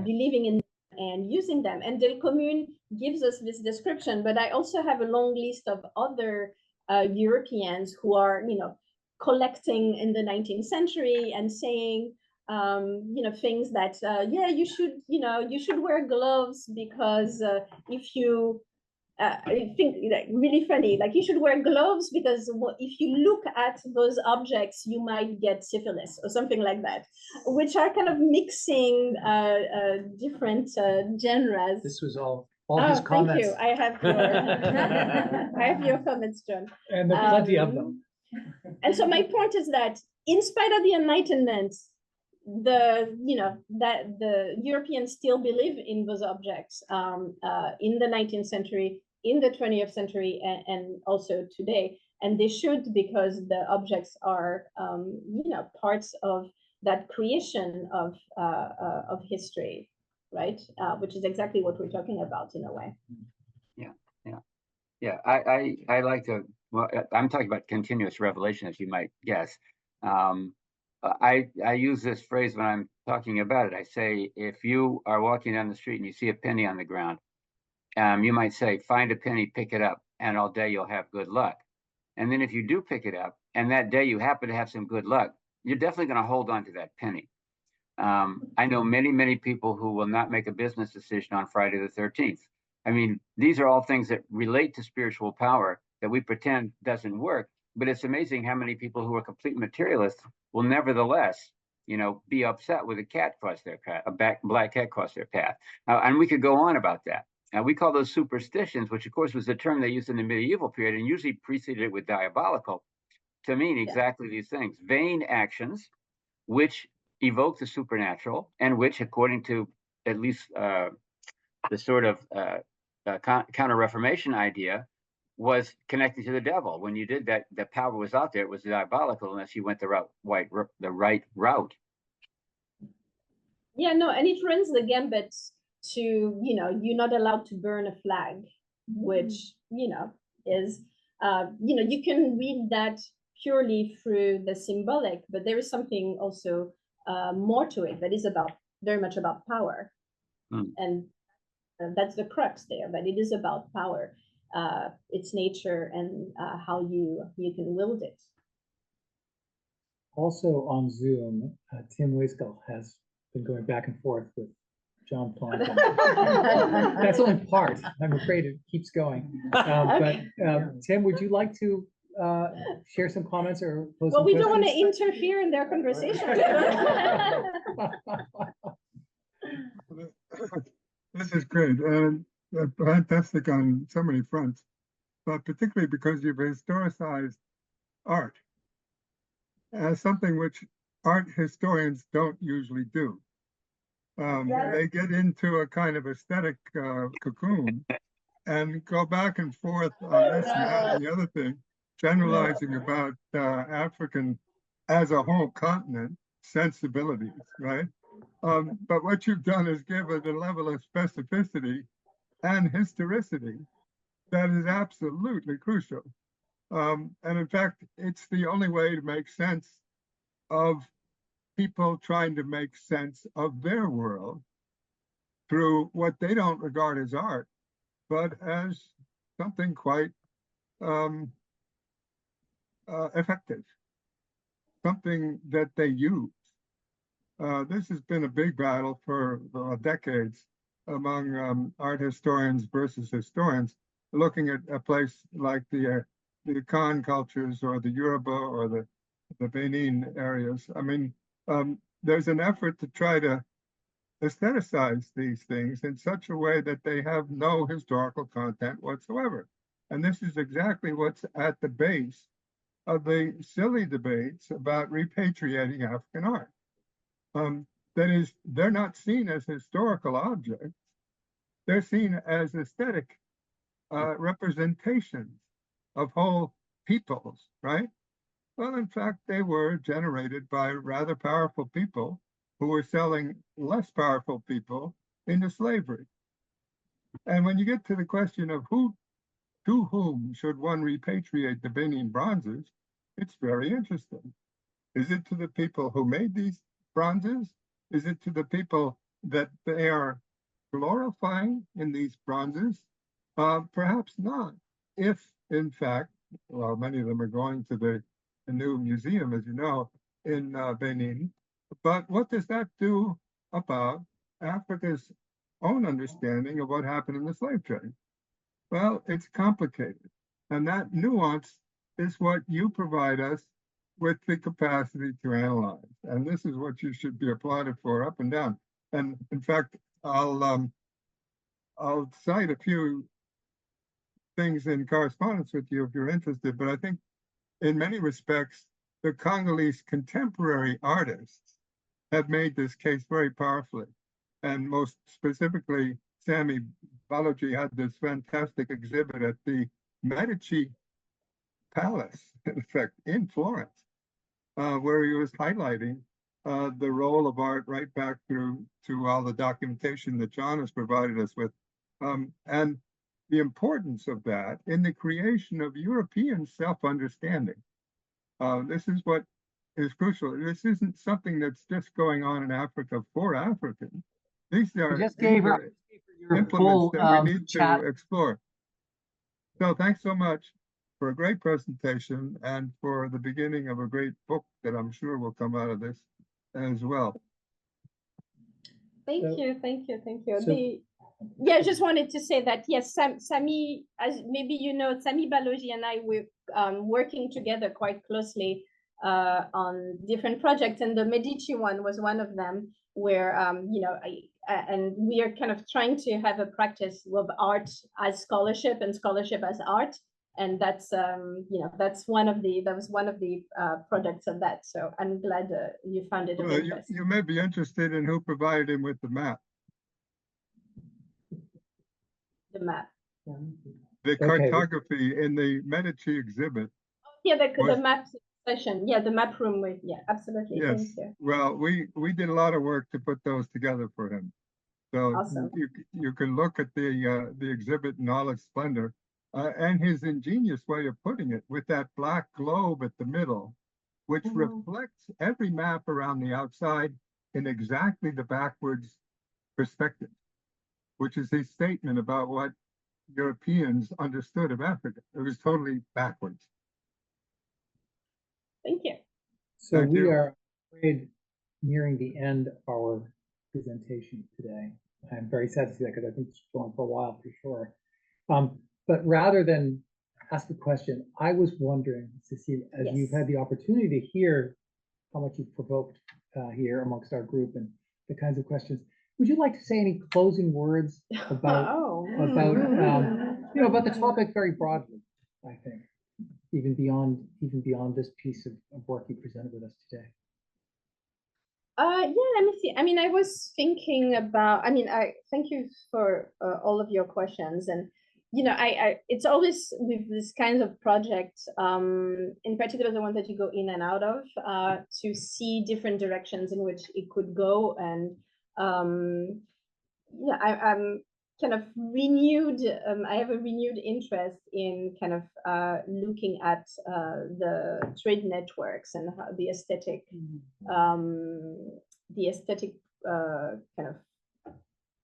Speaker 2: believing in and using them. And Delcommune gives us this description, but I also have a long list of other Europeans who are, collecting in the 19th century and saying, things that, you should wear gloves because if you, I think really funny, like you should wear gloves because if you look at those objects, you might get syphilis or something like that, which are kind of mixing different genres.
Speaker 1: This was all his comments.
Speaker 2: Thank you. I have your comments, John.
Speaker 1: And there are plenty of them.
Speaker 2: And so my point is that in spite of the Enlightenment, that the Europeans still believe in those objects in the 19th century, in the 20th century, and also today. And they should, because the objects are, parts of that creation of history, right? Which is exactly what we're talking about in a way.
Speaker 10: Yeah. I like to. Well, I'm talking about continuous revelation, as you might guess. I use this phrase when I'm talking about it. I say, if you are walking down the street and you see a penny on the ground, you might say, find a penny, pick it up, and all day you'll have good luck. And then if you do pick it up, and that day you happen to have some good luck, you're definitely going to hold on to that penny. I know many, many people who will not make a business decision on Friday the 13th. I mean, these are all things that relate to spiritual power that we pretend doesn't work. But it's amazing how many people who are complete materialists will nevertheless, be upset with a cat cross their path, black cat cross their path. And we could go on about that. We call those superstitions, which of course was the term they used in the medieval period and usually preceded it with diabolical, to mean exactly these things. Vain actions, which evoke the supernatural and which, according to at least the sort of Counter-Reformation idea, was connected to the devil. When you did that, the power was out there. It was diabolical unless you went the right route.
Speaker 2: Yeah, no, and it runs the gambit to, you're not allowed to burn a flag, which, is, you can read that purely through the symbolic, but there is something also more to it that is very much about power. And that's the crux there, that it is about power. Its nature and how you can wield it.
Speaker 1: also on Zoom, Tim Wieskel has been going back and forth with John Plankin. That's only part. I'm afraid it keeps going. But Tim, would you like to share some comments or pose
Speaker 2: Well,
Speaker 1: some
Speaker 2: we don't want to
Speaker 1: questions?
Speaker 2: interfere in their conversation.
Speaker 11: This is great and fantastic on so many fronts, but particularly because you've historicized art as something which art historians don't usually do. They get into a kind of aesthetic cocoon and go back and forth on this and that and the other thing, generalizing about African as a whole continent sensibilities, right? But what you've done is give it a level of specificity and historicity that is absolutely crucial. And in fact, it's the only way to make sense of people trying to make sense of their world through what they don't regard as art, but as something quite effective, something that they use. This has been a big battle for decades among art historians versus historians, looking at a place like the Khan cultures or the Yoruba or the Benin areas. I mean, there's an effort to try to aestheticize these things in such a way that they have no historical content whatsoever. And this is exactly what's at the base of the silly debates about repatriating African art. That is, they're not seen as historical objects. They're seen as aesthetic representations of whole peoples, right? Well, in fact, they were generated by rather powerful people who were selling less powerful people into slavery. And when you get to the question of to whom should one repatriate the Benin bronzes, it's very interesting. Is it to the people who made these bronzes? Is it to the people that they are glorifying in these bronzes? Perhaps not. If, in fact, well, many of them are going to the new museum, as you know, in Benin. But what does that do about Africa's own understanding of what happened in the slave trade? Well, it's complicated. And that nuance is what you provide us with the capacity to analyze. And this is what you should be applauded for up and down. And in fact, I'll cite a few things in correspondence with you if you're interested, but I think in many respects, the Congolese contemporary artists have made this case very powerfully. And most specifically, Sami Balogi had this fantastic exhibit at the Medici Palace, in fact, in Florence, where he was highlighting the role of art right back through to all the documentation that John has provided us with. And the importance of that in the creation of European self-understanding. This is what is crucial. This isn't something that's just going on in Africa for Africans. These are
Speaker 1: your
Speaker 11: implements
Speaker 1: full,
Speaker 11: that we need
Speaker 1: chat.
Speaker 11: to explore. So thanks so much for a great presentation and for the beginning of a great book that I'm sure will come out of this as well.
Speaker 2: Thank you.
Speaker 1: So-
Speaker 2: Yeah, I just wanted to say that, yes, Sami, as maybe you know, Sami Balogi and I were working together quite closely on different projects, and the Medici one was one of them, where, and we are kind of trying to have a practice of art as scholarship and scholarship as art. And that's, that was one of the products of that. So I'm glad you found it of
Speaker 11: Well,
Speaker 2: interest.
Speaker 11: you may be interested in who provided him with the map.
Speaker 2: The map.
Speaker 11: The cartography in the Medici exhibit.
Speaker 2: Yeah, the map session. Yeah, the map room with, yeah, absolutely.
Speaker 11: Yes.
Speaker 2: Thank you.
Speaker 11: Well, we did a lot of work to put those together for him. So
Speaker 2: Awesome.
Speaker 11: you can look at the exhibit in all its splendor, and his ingenious way of putting it with that black globe at the middle, which reflects every map around the outside in exactly the backwards perspective, which is his statement about what Europeans understood of Africa. It was totally backwards.
Speaker 2: Thank you.
Speaker 1: So
Speaker 11: Thank
Speaker 1: we
Speaker 11: you.
Speaker 1: are afraid nearing the end of our presentation today. I'm very sad to see that because I think it's going for a while for sure. But rather than ask a question, I was wondering, Cecile, as you've
Speaker 2: Yes.
Speaker 1: had the opportunity to hear how much you've provoked here amongst our group and the kinds of questions, would you like to say any closing words about
Speaker 2: Oh.
Speaker 1: about the topic very broadly? I think even beyond this piece of work you presented with us today.
Speaker 2: Yeah, let me see. I mean, I was thinking about, I thank you for all of your questions. And, it's always with this kind of project, in particular, the ones that you go in and out of, to see different directions in which it could go. And I'm kind of renewed, I have a renewed interest in kind of looking at the trade networks and how the aesthetic kind of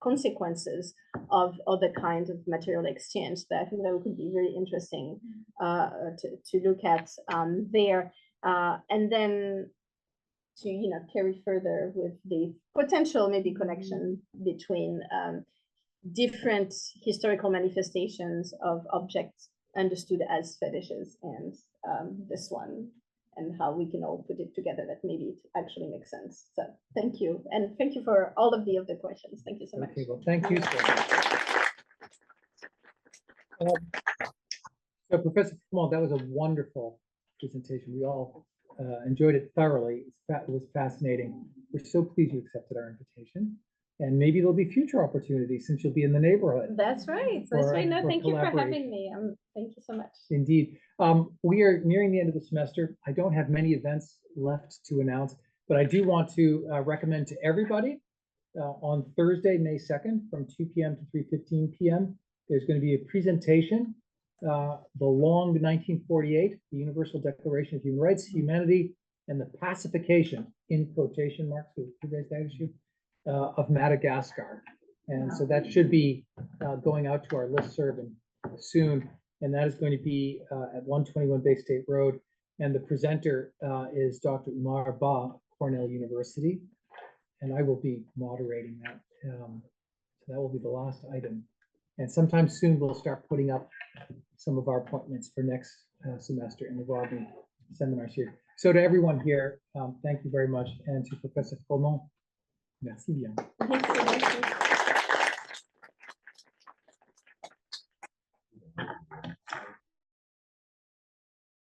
Speaker 2: consequences of other kinds of material exchange that I think that could be very interesting to look at there. And then to carry further with the potential maybe connection between different historical manifestations of objects understood as fetishes and this one, and how we can all put it together that maybe it actually makes sense. So thank you, and thank you for all of the other questions. Thank you so much.
Speaker 1: Okay, well, thank you. So Professor Fromont, that was a wonderful presentation. We all enjoyed it thoroughly. It was fascinating. We're so pleased you accepted our invitation. And maybe there'll be future opportunities since you'll be in the neighborhood.
Speaker 2: That's right. That's right. No, thank you for having me. Thank you so much.
Speaker 1: Indeed. We are nearing the end of the semester. I don't have many events left to announce, but I do want to recommend to everybody on Thursday, May 2nd, from 2 p.m. to 3:15 p.m., there's going to be a presentation, The Long 1948, the Universal Declaration of Human Rights, Humanity, and the Pacification, in quotation marks, to raise that issue, of Madagascar. And so that should be going out to our listserv soon. And that is going to be at 121 Bay State Road. And the presenter is Dr. Umar Ba, Cornell University. And I will be moderating that. So that will be the last item. And sometime soon, we'll start putting up some of our appointments for next semester in the Rodney seminar series. So to everyone here, thank you very much. And to Professor Fromont, merci bien.
Speaker 2: Thank you.